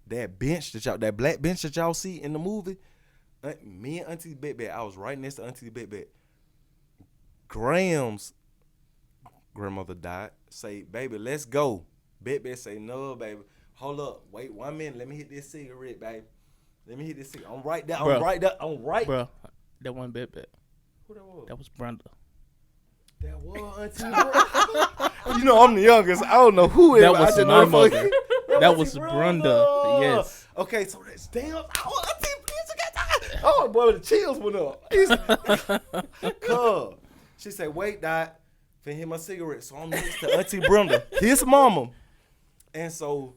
That bench that black bench that y'all see in the movie, me and Auntie Bet, I was right next to Auntie Bet. Graham's grandmother died. Say, baby, let's go. Bet say, no, baby. Hold up. Wait 1 minute. Let me hit this cigarette, baby. Let me hit this cigarette. I'm right there. Bro. I'm right. Bro, that one bet. Who that was? That was Brenda. That was Auntie. You know, I'm the youngest. I don't know who it That was. was I just my know mother. That Auntie was Brenda. Yes. Okay, so that's damn. Oh, Auntie, please, oh, boy, the chills went up. Cuz. She said, wait, Dot. Finna hit my cigarette. So I'm next to Auntie Brenda, his mama. And so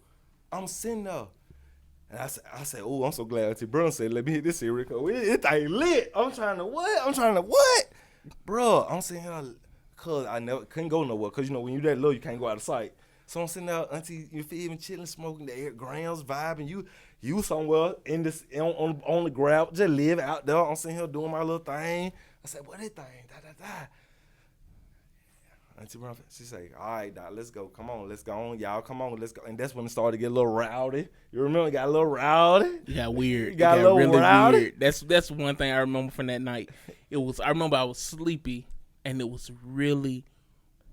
I'm sitting there. And I said, oh, I'm so glad Auntie Brenda said, let me hit this cigarette. Cause it ain't lit. I'm trying to what? Bro, I'm sitting here, cuz I never couldn't go nowhere. Cause you know, when you that low, you can't go out of sight. So I'm sitting there, Auntie, you feel me, chilling, smoking the air, grams, vibing. You somewhere in this on the ground, just live out there. I'm sitting here doing my little thing. I said, what that thing? Da. Auntie Brown, she say, all right, Doc, let's go. Come on, let's go on. Y'all, come on, let's go. And that's when it started to get a little rowdy. You remember it got a little rowdy? It got weird. It got a little really rowdy? weird. That's one thing I remember from that night. I remember I was sleepy and it was really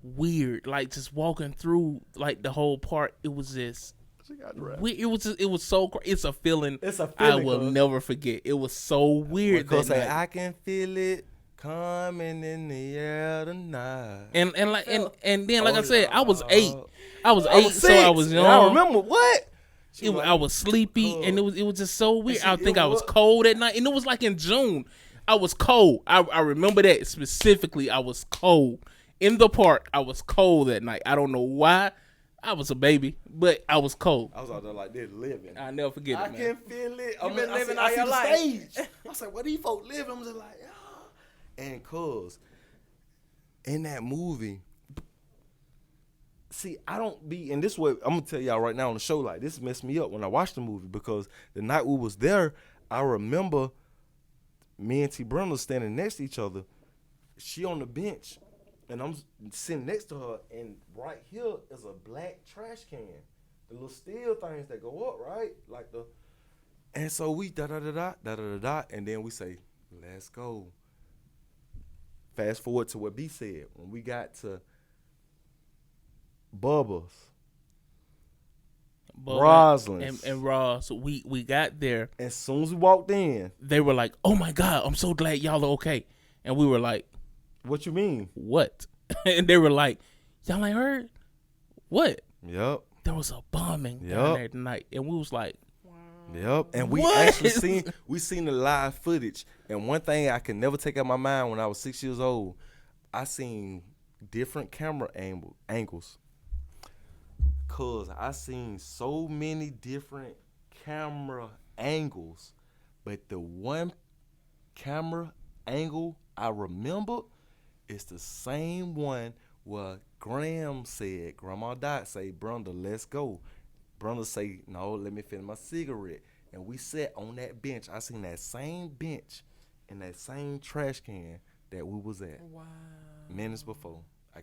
weird. Like just walking through like the whole park, it was just it was so it's a feeling. It's a I feeling, will cuz. never forget. It was so weird. Because That say, night. I can feel it coming in the air tonight. And then like I Oh, said, I was Lord. 8. I was 8, I was so I 6. was And young. I remember what? I was sleepy, and it was just so weird. see, I think it I was was- cold at night, and it was like in June. I was cold. I remember that specifically. I was cold in the park. I was cold that night. I don't know why. I was a baby, but I was cold. I was out there like this living. I'll never forget I it, man. can feel it. I been living I all see your the life. stage. I was like, what these folks living? I'm just like, yeah. And cuz, in that movie, see, I don't be, and this way, I'm going to tell y'all right now on the show, like, this messed me up when I watched the movie because the night we was there, I remember me and T. Brenda standing next to each other. She on the bench, and I'm sitting next to her, and right here is a black trash can. The little steel things that go up, right? Like the, and so we da-da-da-da, and then we say, let's go. Fast forward to what B said. When we got to Bubba's, Roslyn's. and Ross. We got there. As soon as we walked in, They were like, "Oh my God, I'm so glad y'all are okay." And we were like, what you mean? "What?" And they were like, "Y'all ain't heard? What?" Yep. There was a bombing Yep. down there tonight, and we was like, Yep. And we What? actually seen the live footage. And one thing I can never take out of my mind when I was 6 years old, I seen different camera angles. Cause I seen so many different camera angles, but the one camera angle I remember is the same one where Grandma Dot say, "Brenda, let's go." Brenda say, "No, let me finish my cigarette." And we sat on that bench. I seen that same bench and that same trash can that we was at Wow. minutes before. I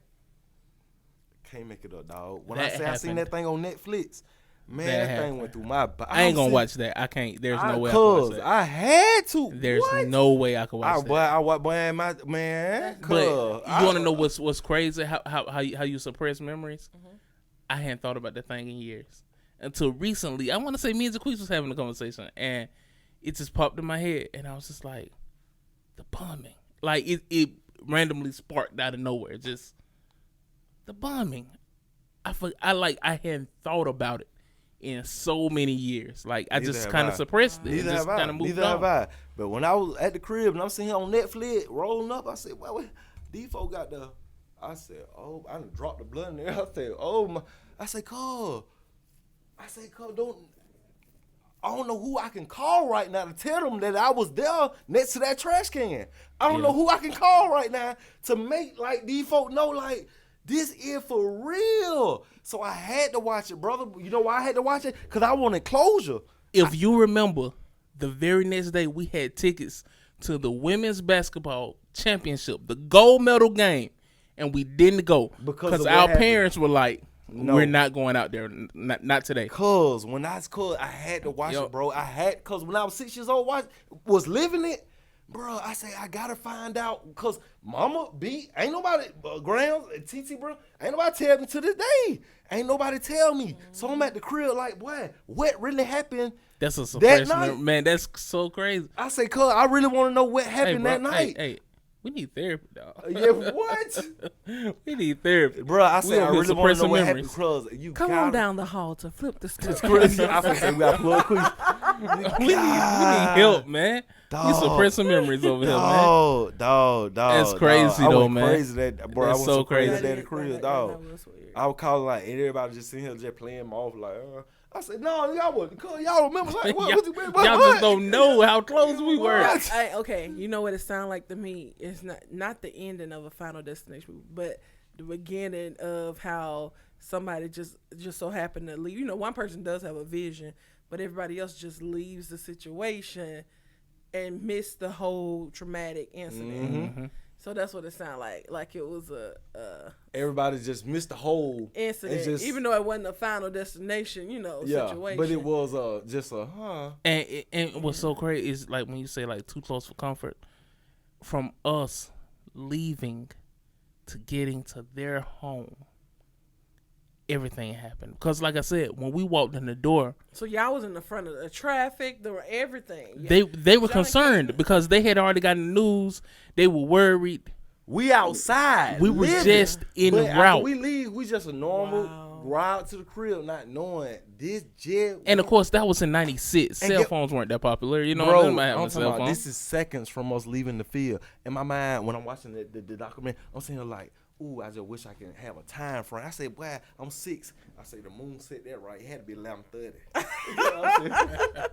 can't make it up, dog. When That I say I seen that thing on Netflix, man, That that thing went through my body. I ain't gonna watch that. I can't. There's no way I can watch that. I had to. There's what? no way I can watch that. Man, But you want to know what's crazy? How you suppress memories? I hadn't thought about that thing in years until recently. I want to say me and Zaquise was having a conversation, and it just popped in my head, and I was just like, the bombing. Like it randomly sparked out of nowhere. Just the bombing. I hadn't thought about it in so many years. Like I Neither just have kind I. of suppressed it. Neither It just have I. kind of moved Neither on. have I. But when I was at the crib and I'm sitting here on Netflix rolling up, I said, "Well, these folks got the." I said, "Oh, I done dropped the blood in there." I said, "Oh my." I said, "Cuz." I don't know who I can call right now to tell them that I was there next to that trash can. I don't know who I can call right now to make like these folk know like this is for real." So I had to watch it, brother. You know why I had to watch it? Because I wanted closure. If you remember, the very next day we had tickets to the women's basketball championship, the gold medal game, and we didn't go Because because of what our happened. parents were like, No. "We're not going out there, not today." Cause I had to watch it, bro. Cause when I was 6 years old, was living it, bro. I say I gotta find out, cause Mama B ain't nobody Grams and TT, bro. Ain't nobody tell me to this day. Ain't nobody tell me. So I'm at the crib like, boy, what really happened? That's a That suppression, night? man. That's so crazy. I say, cuz I really want to know what happened bro, that night. Hey, we need therapy, dog. Yeah, what? We need therapy, Bro, I We say I over here really want to know suppressing what memories. happened, cuz you Come gotta, on down the hall to flip the script. Crazy. I say we got plug quiz. we need help, man. We Dog. suppressing memories over here, man. Dog. That's crazy, I though, went man. Crazy that, bro. That's I went so crazy crazy. at the crib, dog. I would call like everybody just sitting here just playing them off like. I said, no, y'all wasn't. Y'all remember like what? Y'all just don't know how close we were. What? Okay, you know what it sounds like to me? It's not the ending of a Final Destination movie, but the beginning of how somebody just so happened to leave. You know, one person does have a vision, but everybody else just leaves the situation and missed the whole traumatic incident. Mm-hmm. So that's what it sounded like it was a Everybody just missed the whole incident, even though it wasn't a Final Destination, situation. But it was just a And what's so crazy is like when you say like too close for comfort, from us leaving to getting to their home, everything happened. Because like I said, when we walked in the door, So y'all was in the front of the traffic, there were everything. they were concerned because they had already gotten the news. They were worried. we outside. We were living. just en But after route. we leave, we just a normal Wow. ride to the crib, not knowing this jet. And of course, that was in '96. And Cell get- phones weren't that popular. You know, Bro, nobody having I'm a talking cell about phone. this is seconds from us leaving the field. In my mind, when I'm watching the documentary, I'm saying like, ooh, I just wish I could have a time frame. I said, boy, I'm 6. I say the moon set that right. It had to be 11:30.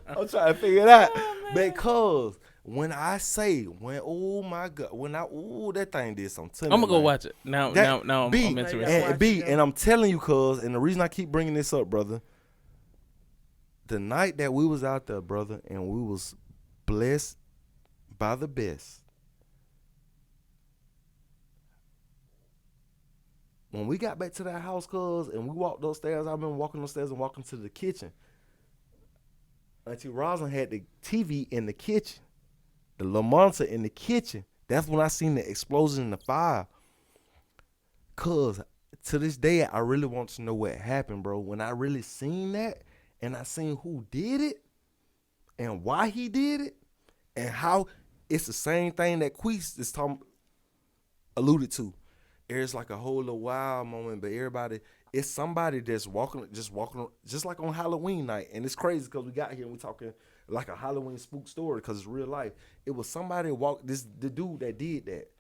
I'm trying to figure it out. Because oh my God, that thing did something to me. I'm gonna go man. watch it now. That- Now B, I'm interested. Yeah. And B, and I'm telling you, cuz, and the reason I keep bringing this up, brother, the night that we was out there, brother, and we was blessed by the best. When we got back to that house, cuz, and we walked upstairs, I remember walking upstairs and walking to the kitchen. Auntie Rosalind had the TV in the kitchen, the little monitor in the kitchen. That's when I seen the explosion in the fire. Cuz to this day, I really want to know what happened, bro. When I really seen that, and I seen who did it and why he did it and how it's the same thing that Queese is alluded to. There's like a whole little wild moment, but everybody, it's somebody that's walking just like on Halloween night. And it's crazy because we got here and we talking like a Halloween spook story because it's real life. It was somebody the dude that did that.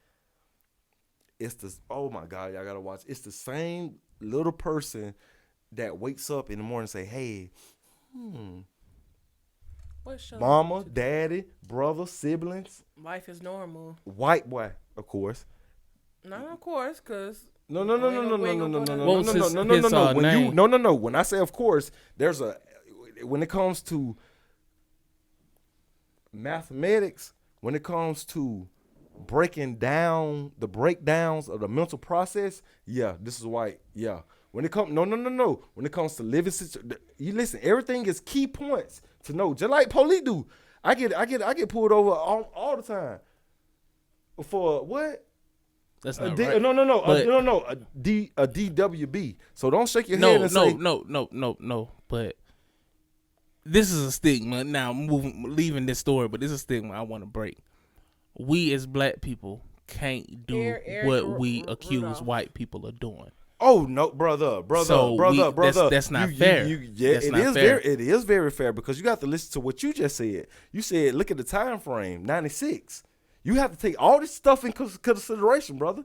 It's oh my God, y'all gotta watch. It's the same little person that wakes up in the morning and say, hey, mama, daddy, brother, siblings. Life is normal. White boy, of course. Not of course, cause No. When I say of course, when it comes to mathematics, when it comes to breaking down the breakdowns of the mental process, yeah, this is white. Yeah. When it comes when it comes to living you listen, everything is key points to know. Just like police do. I get pulled over all the time. For what? That's not right. A DWB. So don't shake your head and say no. But this is a stigma. Now leaving this story, but this is a stigma I want to break. We as black people can't do what we accuse white people of doing. Oh no, brother. That's not fair. It is very fair because you got to listen to what you just said. You said, look at the time frame, 96. You have to take all this stuff in consideration, brother.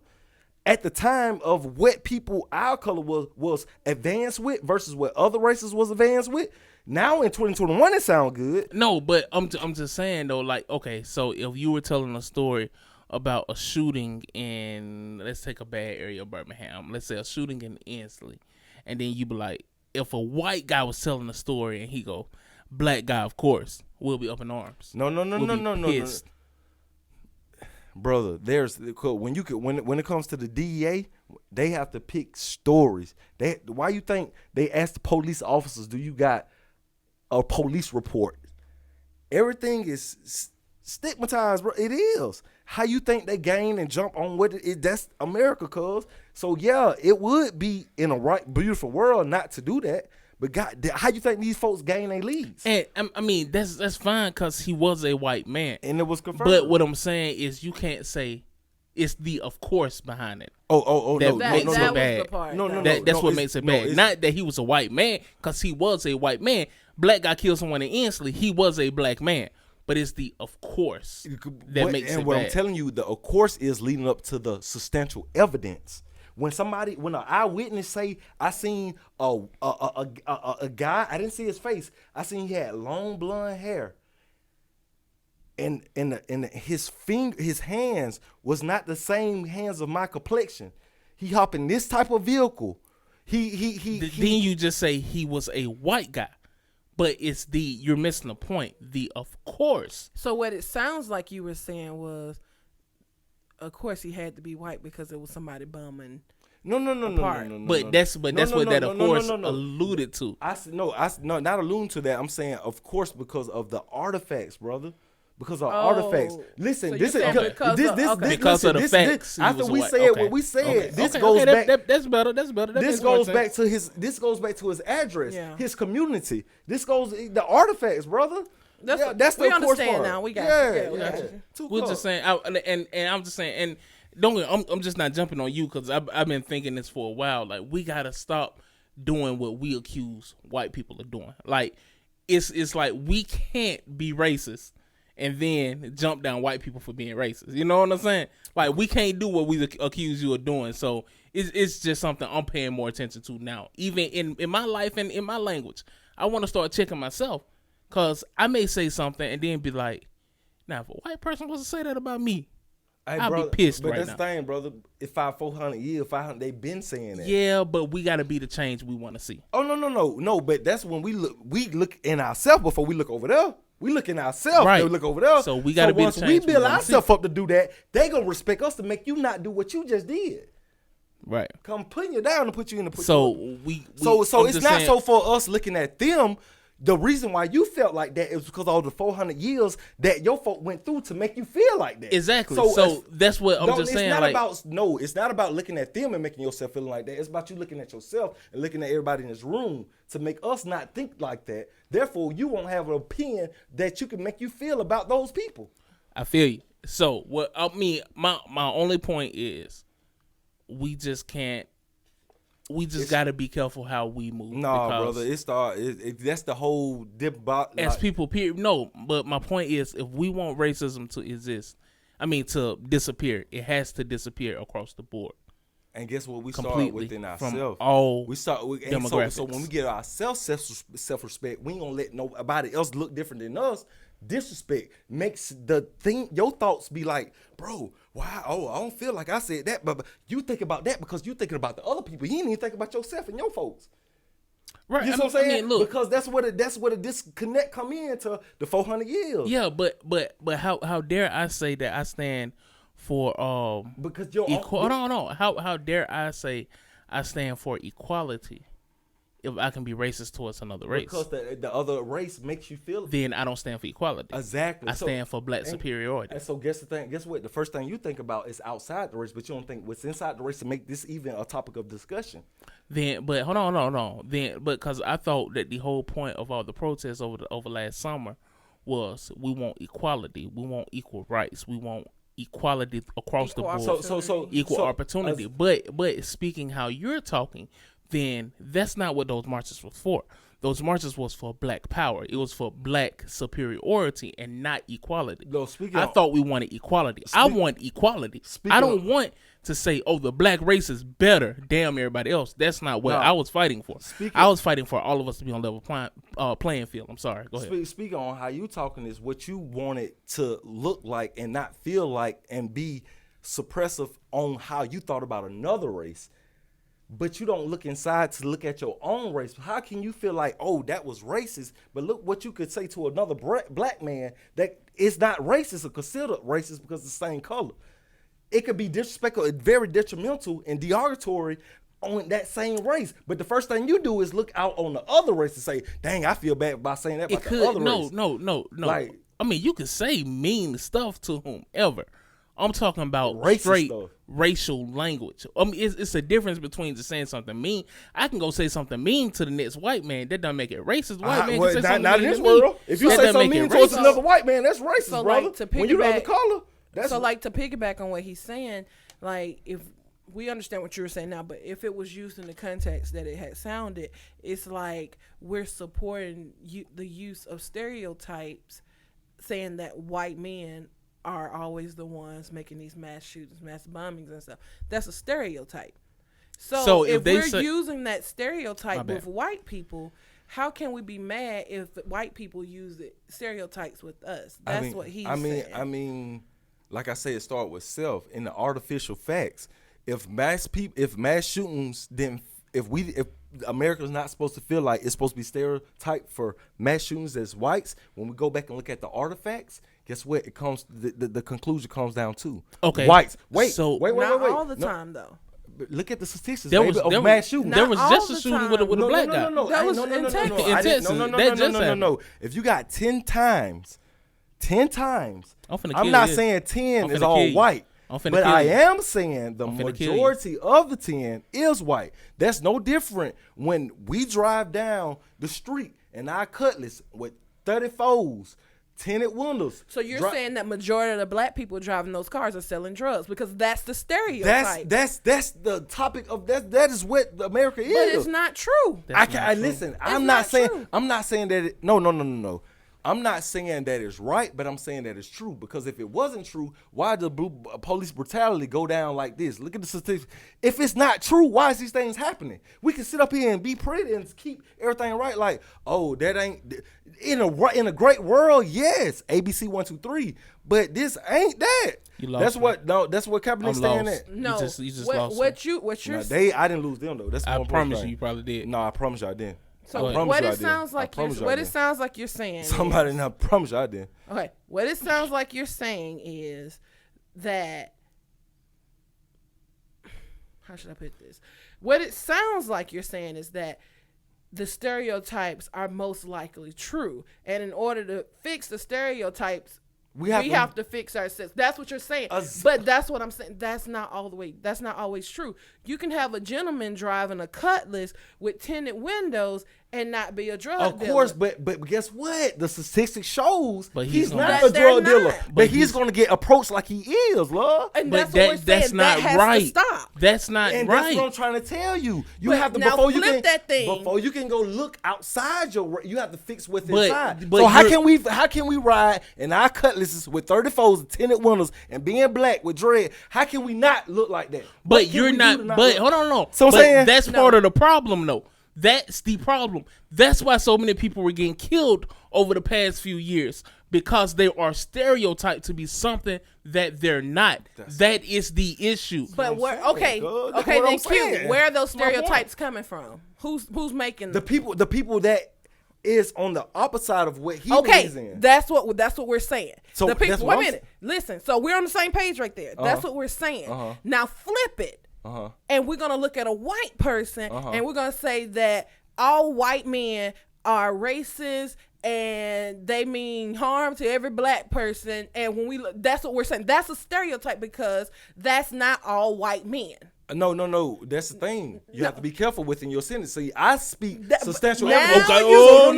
At the time of what people our color was advanced with versus what other races was advanced with. Now in 2021, it sounds good. No, but I'm just saying though, like, okay, so if you were telling a story about a shooting in, let's take a bad area of Birmingham, let's say a shooting in Ensley, and then you be like, if a white guy was telling a story and he go, black guy, of course, we'll be up in arms. No. Brother, when it comes to the DEA, they have to pick stories. Why you think they ask the police officers, do you got a police report? Everything is stigmatized, bro. It is. How you think they gain and jump on what it is? That's America, cuz. So yeah, it would be in a right beautiful world not to do that. But God, how you think these folks gain their leads? And I mean, that's fine because he was a white man, and it was confirmed. But what I'm saying is, you can't say it's the of course behind it. That makes it bad. That's what makes it bad. Not that he was a white man, because he was a white man. Black guy killed someone in Ensley. He was a black man. But it's the of course that makes it bad. And what I'm telling you, the of course is leading up to the substantial evidence. When an eyewitness say, I seen a guy, I didn't see his face. I seen he had long blonde hair. And his hands was not the same hands of my complexion. He hop in this type of vehicle. Then you just say he was a white guy. But you're missing the point. The of course. So what it sounds like you were saying was, of course he had to be white because it was somebody bumming. No. But that's what that of course alluded to. Not alluding to that. I'm saying of course because of the artifacts, brother. Because of artifacts. Listen, so this is because of the facts. After we said what we said, this goes back. That's better. This goes back to his address, his community. This goes the artifacts, brother. That's the we understand now. We got you. We're just saying, and I'm just saying, and I'm just not jumping on you because I've been thinking this for a while. Like, we gotta stop doing what we accuse white people of doing. Like, it's like we can't be racist and then jump down white people for being racist. You know what I'm saying? Like, we can't do what we accuse you of doing. So it's just something I'm paying more attention to now. Even in my life and in my language, I want to start checking myself, because I may say something and then be like, now if a white person was to say that about me, I'll be pissed right now. But that's the thing, brother. If 400 years, 500, they've been saying that. Yeah, but we got to be the change we want to see. Oh, no. But that's when we look in ourselves before we look over there. We look in ourselves, right. They look over there. So we got to be the change. Once we build ourselves up to do that, they gonna respect us to make you not do what you just did. Right. Come putting you down and put you in the. So it's not so for us looking at them. The reason why you felt like that is because all the 400 years that your folk went through to make you feel like that. Exactly. So that's what I'm just saying. It's not about looking at them and making yourself feeling like that. It's about you looking at yourself and looking at everybody in this room to make us not think like that. Therefore, you won't have an opinion that you can make you feel about those people. I feel you. So what I mean, my only point is, we just can't. We just got to be careful how we move. No, brother, that's the whole debate. As people, no, but my point is, if we want racism to exist, to disappear, it has to disappear across the board. And guess what? We completely start within ourselves. So when we get ourselves self-respect, we ain't gonna let nobody else look different than us. Disrespect makes your thoughts be like, bro, wow, I don't feel like I said that, but you think about that because you thinking about the other people. You didn't even think about yourself and your folks. Right. You know what I'm saying? Look, because that's where the disconnect come into the 400 years. Yeah, but how dare I say that I stand for because you're no. How dare I say I stand for equality if I can be racist towards another race? Because the other race makes you feel it. Then I don't stand for equality. Exactly. I stand for black superiority. And so guess what? The first thing you think about is outside the race, but you don't think what's inside the race to make this even a topic of discussion. But hold on. Because I thought that the whole point of all the protests over last summer was we want equality, we want equal rights, we want equality across the board, equal opportunity. But speaking how you're talking, then that's not what those marches were for. Those marches was for black power. It was for black superiority and not equality. No, I thought we wanted equality. I want equality. I don't want to say, oh, the black race is better. Damn everybody else. That's not what I was fighting for. I was fighting for all of us to be on level playing field. I'm sorry. Go ahead. Speaking on how you talking is what you wanted to look like and not feel like and be suppressive on how you thought about another race. But you don't look inside to look at your own race. How can you feel like, oh, that was racist? But look what you could say to another black man that is not racist or considered racist because it's the same color. It could be disrespectful, very detrimental and derogatory on that same race. But the first thing you do is look out on the other race and say, dang, I feel bad by saying that about the other race. No. Like, you can say mean stuff to whomever. I'm talking about straight racial language. It's a difference between just saying something mean. I can go say something mean to the next white man. That doesn't make it racist. White man can say something not mean in this to world. Me. If you say something mean towards another white man, that's racist, so brother. Like, when you the color, that's so like to piggyback on what he's saying. Like if we understand what you were saying now, but if it was used in the context that it had sounded, it's like we're supporting the use of stereotypes, saying that white men are always the ones making these mass shootings, mass bombings and stuff. That's a stereotype. So if we're using that stereotype with white people, how can we be mad if white people use stereotypes with us? That's what he's saying. Like I said, it started with self in the artificial facts. If mass shootings didn't, if America's not supposed to feel like it's supposed to be stereotyped for mass shootings as whites, when we go back and look at the artifacts, guess what? It comes the conclusion comes down to whites. Wait, not all the time though. Look at the statistics of mass shootings. There was just a shooting with a black guy. That was in Texas. No. If you got 10 times, I'm not saying 10 is all white. But I am saying the majority of the 10 is white. That's no different when we drive down the street and our Cutlass with 34s, tinted windows. So you're saying that majority of the black people driving those cars are selling drugs because that's the stereotype. That's the topic of that. That is what America is. But it's not true. Listen. I'm not saying that. No. I'm not saying that it's right, but I'm saying that it's true. Because if it wasn't true, why did police brutality go down like this? Look at the statistics. If it's not true, why is these things happening? We can sit up here and be pretty and keep everything right. Like, oh, that ain't in a great world. Yes, ABC 1, 2, 3. But this ain't that. That's what Kaepernick's saying. That no, you just lost. What you're saying? I didn't lose them though. That's I promise you probably did. No, I promise you I didn't. So what it sounds like you're saying. Somebody not promise you I did. Okay, what it sounds like you're saying is that. How should I put this? What it sounds like you're saying is that the stereotypes are most likely true. And in order to fix the stereotypes, we have to fix ourselves. That's what you're saying. But that's what I'm saying. That's not always true. You can have a gentleman driving a Cutlass with tinted windows and not be a drug dealer. Of course, but guess what? The statistics shows he's not. not a drug dealer. But But he's going to get approached like he is, love. And But that's what we're saying. that's not that has right. to stop. That's not And right. that's what I'm trying to tell you. You But have to now before you flip can that thing. before you can go look outside you have to fix what's But- inside. but So how you're- can we ride in our Cutlasses with 34s and tinted windows and being black with dread? How can we not look like that? But What can you're we do not. to But look- hold on, no. So I'm But saying- that's No. part of the problem, though. That's the problem. That's why so many people were getting killed over the past few years, because they are stereotyped to be something that they're not. That is the issue. But what I'm where, saying, okay, That's okay, what then I'm Q, saying. where are those That's my point. stereotypes coming from? Who's making the them? people that is on the opposite side of what he Okay, believes in. that's what we're saying. So the people, that's wait what a I'm minute, listen. So we're on the same page right there. That's what we're saying. Now flip it, and we're gonna look at a white person, and we're gonna say that all white men are racist and they mean harm to every black person. And when we look, that's what we're saying. That's a stereotype because that's not all white men. No. That's the thing. You have to be careful within your sentence. See, I speak substantial now evidence. Okay, oh,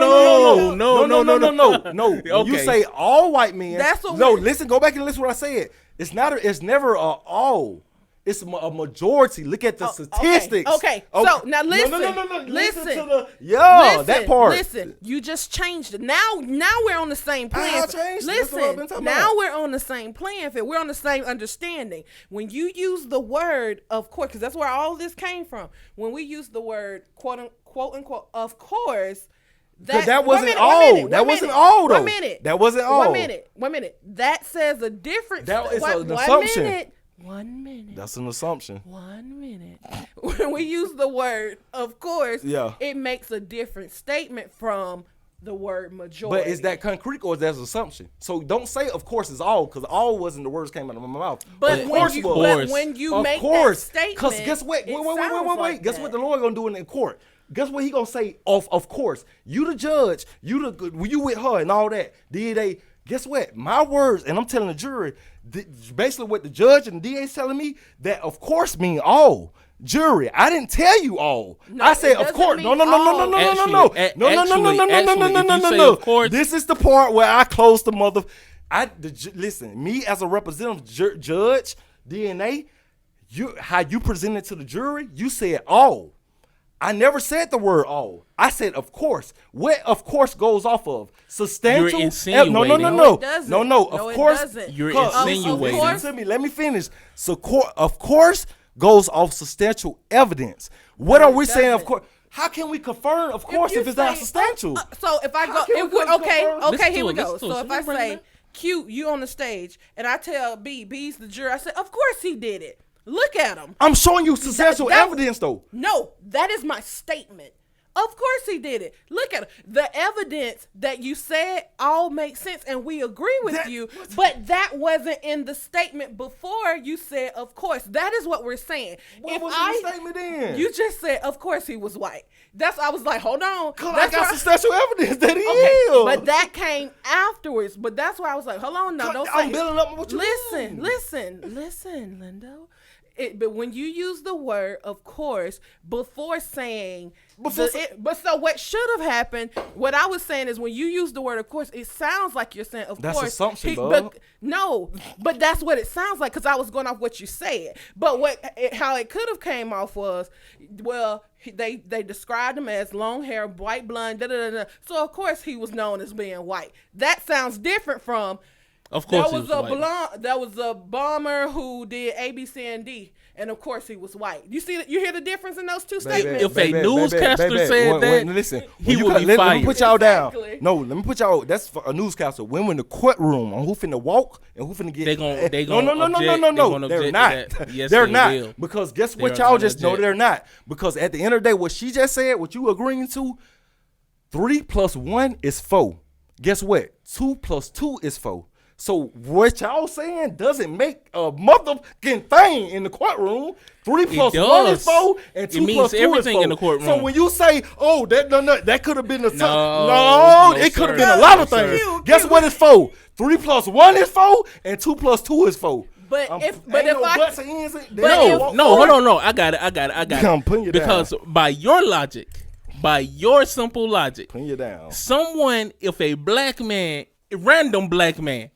No. When you Okay. say all white men, That's what no. we- Listen, go back and listen to what I said. It's not. It's never all. It's a majority. Look at the statistics. Okay. So now listen. No. Listen. to the that part. Listen, you just changed it. Now we're on the same plan. How I changed it? That's what I've been Listen, talking now about. we're on the same plan. We're on the same understanding. When you use the word of course, because that's where all this came from. When we use the word quote unquote of course. Because that wasn't all. That wasn't all, though. 1 minute. That wasn't all. 1 minute. 1 minute. That says a different. That is an 1 assumption. minute. 1 minute. That's an assumption. 1 minute. When we use the word, of course, Yeah. it makes a different statement from the word majority. But is that concrete or is that an assumption? So don't say, of course, it's all, because all wasn't the words came out of my mouth. But of when course you, was. but when you Of make course. that statement, Because guess what? it Wait. sounds like Guess that. what the lawyer gonna do in court? Guess what he gonna say? Of course. You the judge. You with her and all that. Guess what? My words, and I'm telling the jury, basically what the judge and the DA is telling me, that of course mean all. Jury, I didn't tell you all. No, I said it of doesn't course. mean No. Actually, if you say This is the part where I close the mother. Listen, me as a representative judge, DNA, how you presented to the jury, you said all. I never said the word all. I said of course. What of course goes off of? Substantial. You're insinuating. No. No, it doesn't. No, No, of it course. doesn't. You're Listen insinuating. to me. Let me finish. So of course goes off substantial evidence. What are we saying? Of doesn't. course. How can we confirm? Of course, you if it's not say- substantial. So if I How go, can if we we, confirm? okay, Listen here to we it, go. listen to So it. if I Bring it say back. Q, you on the stage, and I tell B's the juror, I say, of course he did it. Look at him. I'm showing you substantial that- evidence, though. No, that is my statement. Of course he did it. Look at it. The evidence that you said all makes sense, and we agree with you. But that wasn't in the statement before you said, of course. That is what we're saying. What was in the statement then? You just said, of course he was white. I was like, hold on. Cause I That's got why- substantial evidence that he Okay, is. but that came afterwards. But that's why I was like, hold on, now don't I'm say. building up what you mean. Listen, Lindo. But when you use the word, of course, before saying, but so what should have happened? What I was saying is when you use the word, of course, it sounds like you're saying, of That's course. assumption, bub. But no, but that's what it sounds like because I was going off what you said. But how it could have came off was, well, they described him as long hair, white blonde, So of course he was known as being white. That sounds different from. Of course, That was a bomber who did A, B, C, and D, and of course he was white. You hear the difference in those two statements? If a newscaster said that, listen, he when would be let fired. me put y'all Exactly. down. No, let me put y'all. That's for a newscaster. When we're in the courtroom on who finna walk and who finna get. They gon' No. object- They're they gonna not. object to that. Yes, they're they not. will. Because guess They what? are Y'all gonna just know object. they're not. Because at the end of the day, what she just said, what you agreeing to, 3 + 1 is 4. Guess what? 2 + 2 is 4. So what y'all saying doesn't make a motherfucking thing in the courtroom. 3 plus 1 is 4, and 2 means plus 2 is everything 4. in the courtroom. So when you say, "Oh, that could have been the No, it could have sir. been a lot of No, things." sir. Guess what is 4? 3 plus 1 is 4, and 2 plus 2 is 4. But Ain't if no I buts or ends in- they but don't if- want No, for it. hold on, no. I got it. I'm putting you down. Because by your logic, by your simple logic, Putting you down. someone, if a black man, a random black man,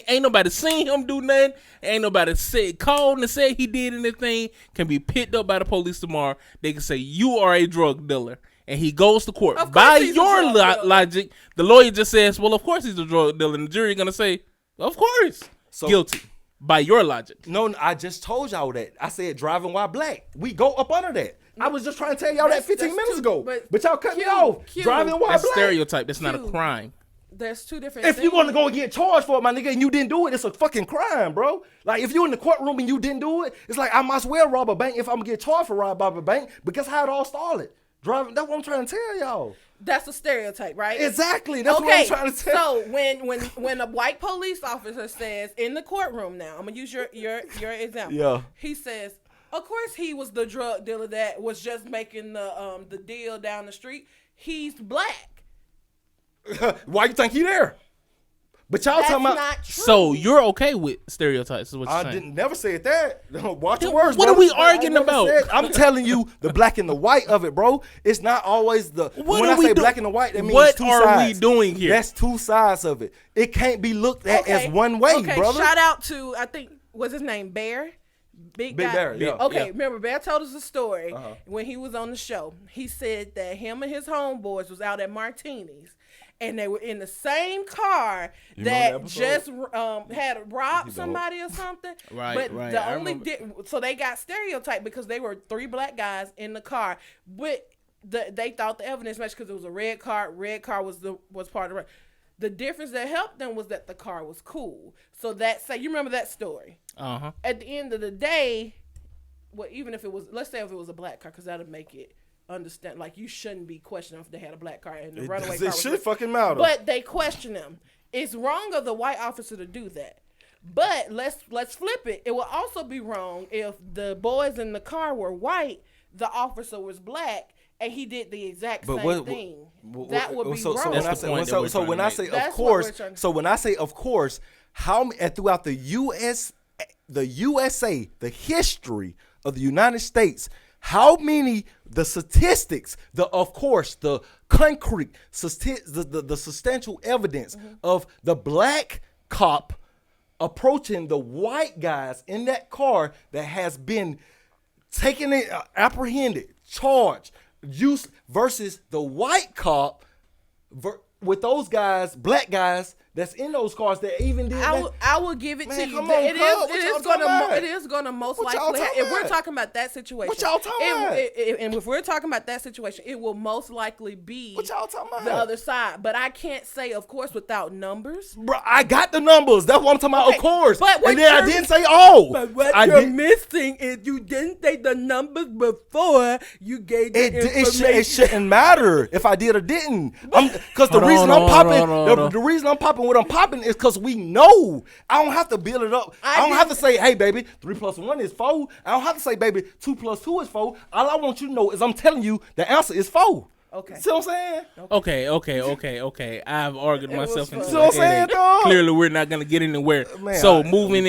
ain't nobody seen him do nothing, ain't nobody called and said he did anything, can be picked up by the police tomorrow. They can say you are a drug dealer, and he goes to court. Of course By he's a your drug dealer. logic, the lawyer just says, "Well, of course he's a drug dealer," and the jury gonna say, "Of course, So- guilty." By your logic. No, I just told y'all that. I said driving while black. We go up under that. I was just trying to tell y'all that 15 minutes ago. But y'all cut me off. Driving while That's black. stereotype. That's not a Q. crime. there's two different If things. you want to go and get charged for it, my nigga, and you didn't do it, it's a fucking crime, bro. Like, if you're in the courtroom and you didn't do it, it's like, I might as well rob a bank if I'm gonna get charged for robbing a bank, because how it all started. Driving, that's what I'm trying to tell y'all. That's a stereotype, right? Exactly. That's what I'm trying to tell. So when a white police officer says in the courtroom, now I'm gonna use your example. Yeah. He says, of course he was the drug dealer that was just making the deal down the street. He's black. Why you think he there? But y'all That's talking about. not true. So you're okay with stereotypes, is what you're I saying? didn't never say that. Watch your Then words. what bro. are we I arguing never about? said- I'm telling you the black and the white of it, bro. It's not always the. What when are I we say do- black and the white, that means What two are sides. we doing here? That's two sides of it. It can't be looked at as one way, okay, brother. shout out to, I think, what's his name, Bear? Big guy. Bear, yeah. Okay, Yeah. remember Bear told us a story Uh-huh. when he was on the show. He said that him and his homeboys was out at Martini's, and they were in the same car You that remember that just episode? had robbed You somebody or something. Right, but right, the I only remember. so they got stereotyped because they were three black guys in the car, but they thought the evidence matched because it was a red car. Red car was part of the. The difference that helped them was that the car was cool. So you remember that story. Uh-huh. At the end of the day, well, even if it was, let's say if it was a black car, because that'll make it understand. Like, you shouldn't be questioning if they had a black car and the runaway car It was should red. fucking matter. But they question them. It's wrong of the white officer to do that. But let's flip it. It will also be wrong if the boys in the car were white, the officer was black, and he did the exact same thing. That would be wrong. So when I That's the say, point that we're so trying when to I make. say of That's what we're course, trying to- so when I say of course, how throughout the USA, the history of the United States, how many the statistics, the concrete, the substantial evidence of the black cop approaching the white guys in that car that has been taken it, apprehended, charged, used versus the white cop with those guys, black guys that's in those cars that even did that. I will give it Man, to you. come on, It cuz, what is y'all gonna talking about? it is gonna most What y'all likely talking if we're about? talking about that situation. What y'all talking about? And if we're talking about that situation, it will most likely be What y'all talking about? the other side. But I can't say, of course, without numbers. Bro, I got the numbers. That's what I'm talking about, Okay, of course. but what And then I you're- didn't say all. But what I you're did- missing is you didn't say the numbers before you gave the information. it shouldn't matter if I did or didn't. Because the Hold reason on, I'm popping, hold on. the reason I'm popping what I'm popping is because we know. I don't have to build it up. I don't have to say, hey, baby, 3 plus 1 is 4. I don't have to say, baby, 2 plus 2 is 4. All I want you to know is I'm telling you the answer is 4. Okay. See what I'm saying? Okay. I've argued It was myself fun. into See what I'm a saying, headache. dog? Clearly, we're not gonna get anywhere. Man, So got moving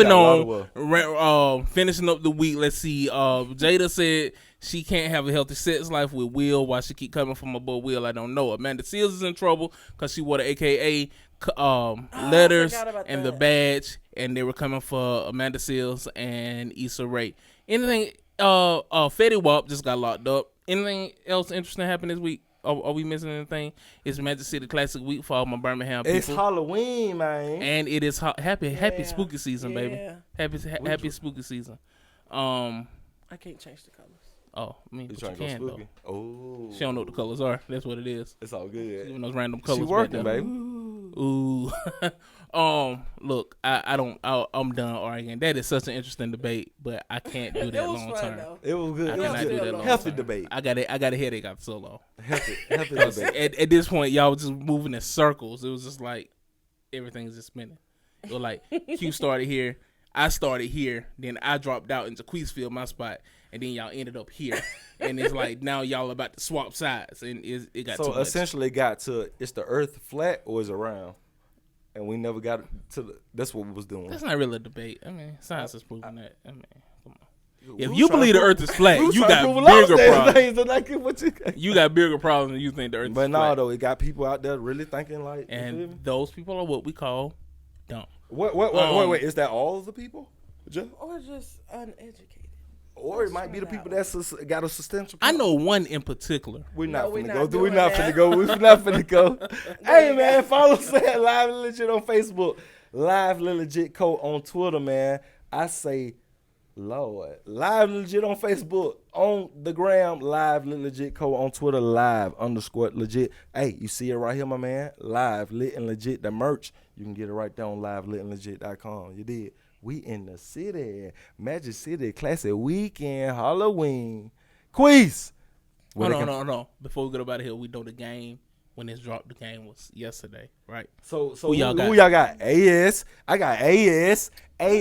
a lot on, finishing up the week. Let's see. Jada said she can't have a healthy sex life with Will. Why she keep coming from my boy Will, I don't know. Amanda Seals is in trouble because she wore the AKA letters forgot about and the that. badge, and they were coming for Amanda Seals and Issa Rae. Anything? Fetty Wap just got locked up. Anything else interesting happened this week? Are we missing anything? It's Magic City Classic Week for all my Birmingham people. It's Halloween, man. And it is happy Yeah, spooky season, baby. yeah. Happy spooky season. I can't change the colors. Oh, I mean, You but you trying to go can though. spooky? Oh. She don't know what the colors are. That's what it is. It's all good. Even those random colors. She back working, there. baby. Ooh. Look, I'm done arguing. That is such an interesting debate, but I can't do It that was long fun term. though. It was good. I It was cannot do that good. long Healthy term. debate. I got a headache after so long. Healthy debate. At this point, y'all was just moving in circles. It was just like everything's just spinning. Or like Q started here, I started here, then I dropped out into Queensfield, my spot, and then y'all ended up here. And it's like now y'all about to swap sides, and it got too So much. essentially, it got to is the Earth flat or is it round? And we never got to that's what we was doing. That's not really a debate. I mean, science has proven that. I mean, come on. We If was you trying believe to the Earth is flat, we you trying to got prove a lot of bigger problems. things that I get what you got. You got bigger problems than you think the Earth But is no, flat. though, it got people out there really thinking like. And those people are what we call dumb. Wait, is that all of the people? Or just uneducated. Or it might be the people that's got a substantial. I know one in particular. We're not we're finna not go. We're doing not that. finna go. We're not finna go. Hey man, follow us at Live and Legit on Facebook, Live and Legit Co on Twitter, man. I say, Lord, Live and Legit on Facebook, on the gram, Live and Legit Co on Twitter, Live_legit. Hey, you see it right here, my man. Live Lit and Legit, the merch. You can get it right there on livelitandlegit.com. You did. We in the city, Magic City, Classic Weekend, Halloween, Quiz. Hold on. Before we get up out of here, we know the game. When it's dropped, the game was yesterday, right? So Who y'all got? who y'all got? AS. I got AS.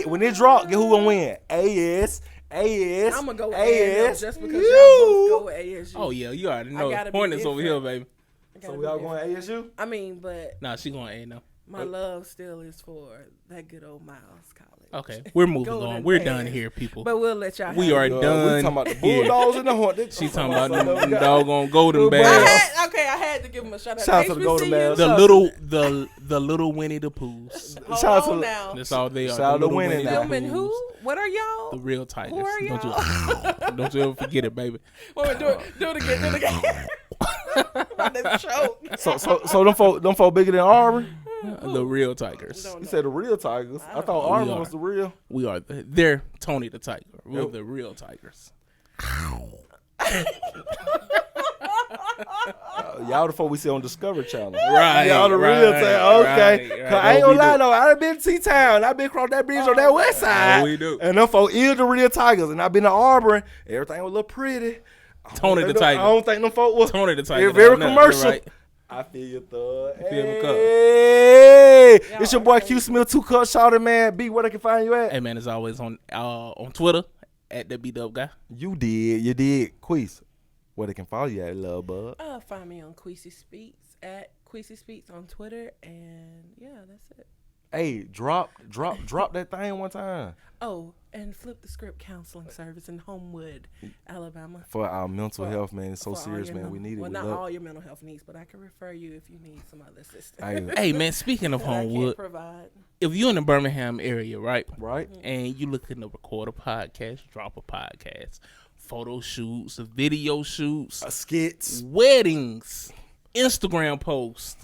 When it dropped, get who gonna win? AS. I'm gonna go with AS. AS just because y'all both go with ASU. Oh yeah, you already know. gotta be Hornets over here, different. baby. So we all going ASU? I mean, but Nah, she going A now. my love still is for that good old Miles College. Okay, we're moving Golden on. We're Bears. done here, people. But we'll let y'all. We have are it. We done. talking about the here. Bulldogs and the Hornets. She talking about them We got- doggone golden Little I bears. had to give him a shout out. Shout out to the Golden Bears. The little Winnie the Poohs. Hold Shout out to on the- now. That's all they are. Shout out The to little Winnie Winnie now. the Them and who? Poohs. What are y'all? The real Tigers. Who are Don't you ever forget it, baby. Wait, do it again. My name choke. So them folk bigger than Auburn? The real Tigers. Don't You know. said the real Tigers. I thought We Auburn are. was the real. We are. They're Tony the Tiger. We're the real Tigers. Y'all the folk we see on Discovery Channel. Right. Y'all the real Tigers. Okay. Right. Cause I ain't gonna lie though, I done been to T-Town. I been across that bridge on that west side. Oh, we do. And them folk is the real Tigers. And I been to Auburn. Everything was a little pretty. Tony the Tiger. I don't think them folk was Tony the Tiger. very No, commercial. you're right. I feel you, thug. feel me, cuz? Hey, Y'all it's your boy are Q Smith, 2 Cup Shouter, man. B, where they can find you at? Hey man, as always on Twitter at the B-Dub guy. You did. Quiz, where they can follow you at, love bud. Find me on Queasy Speaks at Queasy Speaks on Twitter, and yeah, that's it. Hey, drop that thing one time Oh, and Flip the Script Counseling Service in Homewood, Alabama. for our mental health, man. It's so For all serious, your man. We need it. Well, We not love all your mental health needs, but I can refer you if you need some other assistance. Hey, Hey man, speaking of that I can't Homewood, provide. if you're in the Birmingham area, right? right? And you looking to record a podcast, drop a podcast, photo shoots, video shoots, Skits, weddings, Instagram posts,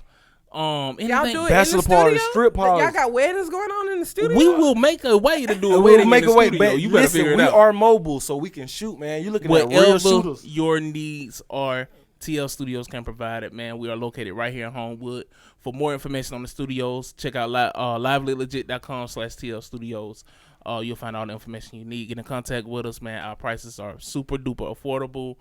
anything. Y'all do it Bachelor in the party, studio? strip Y'all parties. got weddings going on in the studio? We will make a way to do a We'll wedding make in the a way, studio. but You better listen, figure it we out. are mobile, so we can shoot, man. You looking at real Whatever shooters. your needs are, TL Studios can provide it, man. We are located right here in Homewood. For more information on the studios, check out livelitlegit.com/TL Studios. You'll find all the information you need. Get in contact with us, man. Our prices are super duper affordable.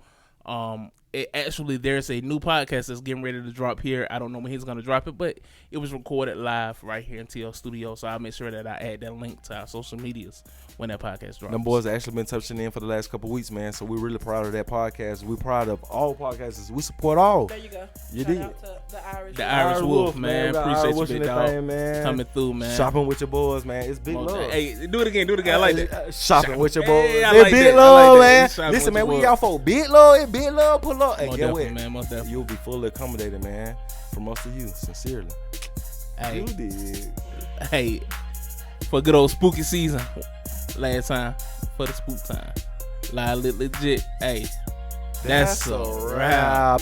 There's a new podcast that's getting ready to drop here. I don't know when he's going to drop it, but it was recorded live right here in TL Studio. So I'll make sure that I add that link to our social medias when that podcast drops. Them boys have actually been touching in for the last couple of weeks, man. So we're really proud of that podcast. We're proud of all podcasts. We support all. There you go. You Shout did. out to the Irish. The Irish Wolf, man. We got Appreciate Irish you, Wolf big in dog. thing, man. Coming through, man. Shopping with your boys, man. It's big Come on, love. Hey, do it again. I like that. Shopping with your boys. Hey, I It's like big that. I love, like that. man. Shopping Listen, with man, your we boys. y'all for big love. It's big love. Pull up. Hey, Most get definitely, what? man. Most definitely. You'll be fully accommodated, man. From us to you, sincerely. Hey, You did. hey, for good old spooky season. Last time for the spook time. Live legit. Hey, that's a wrap.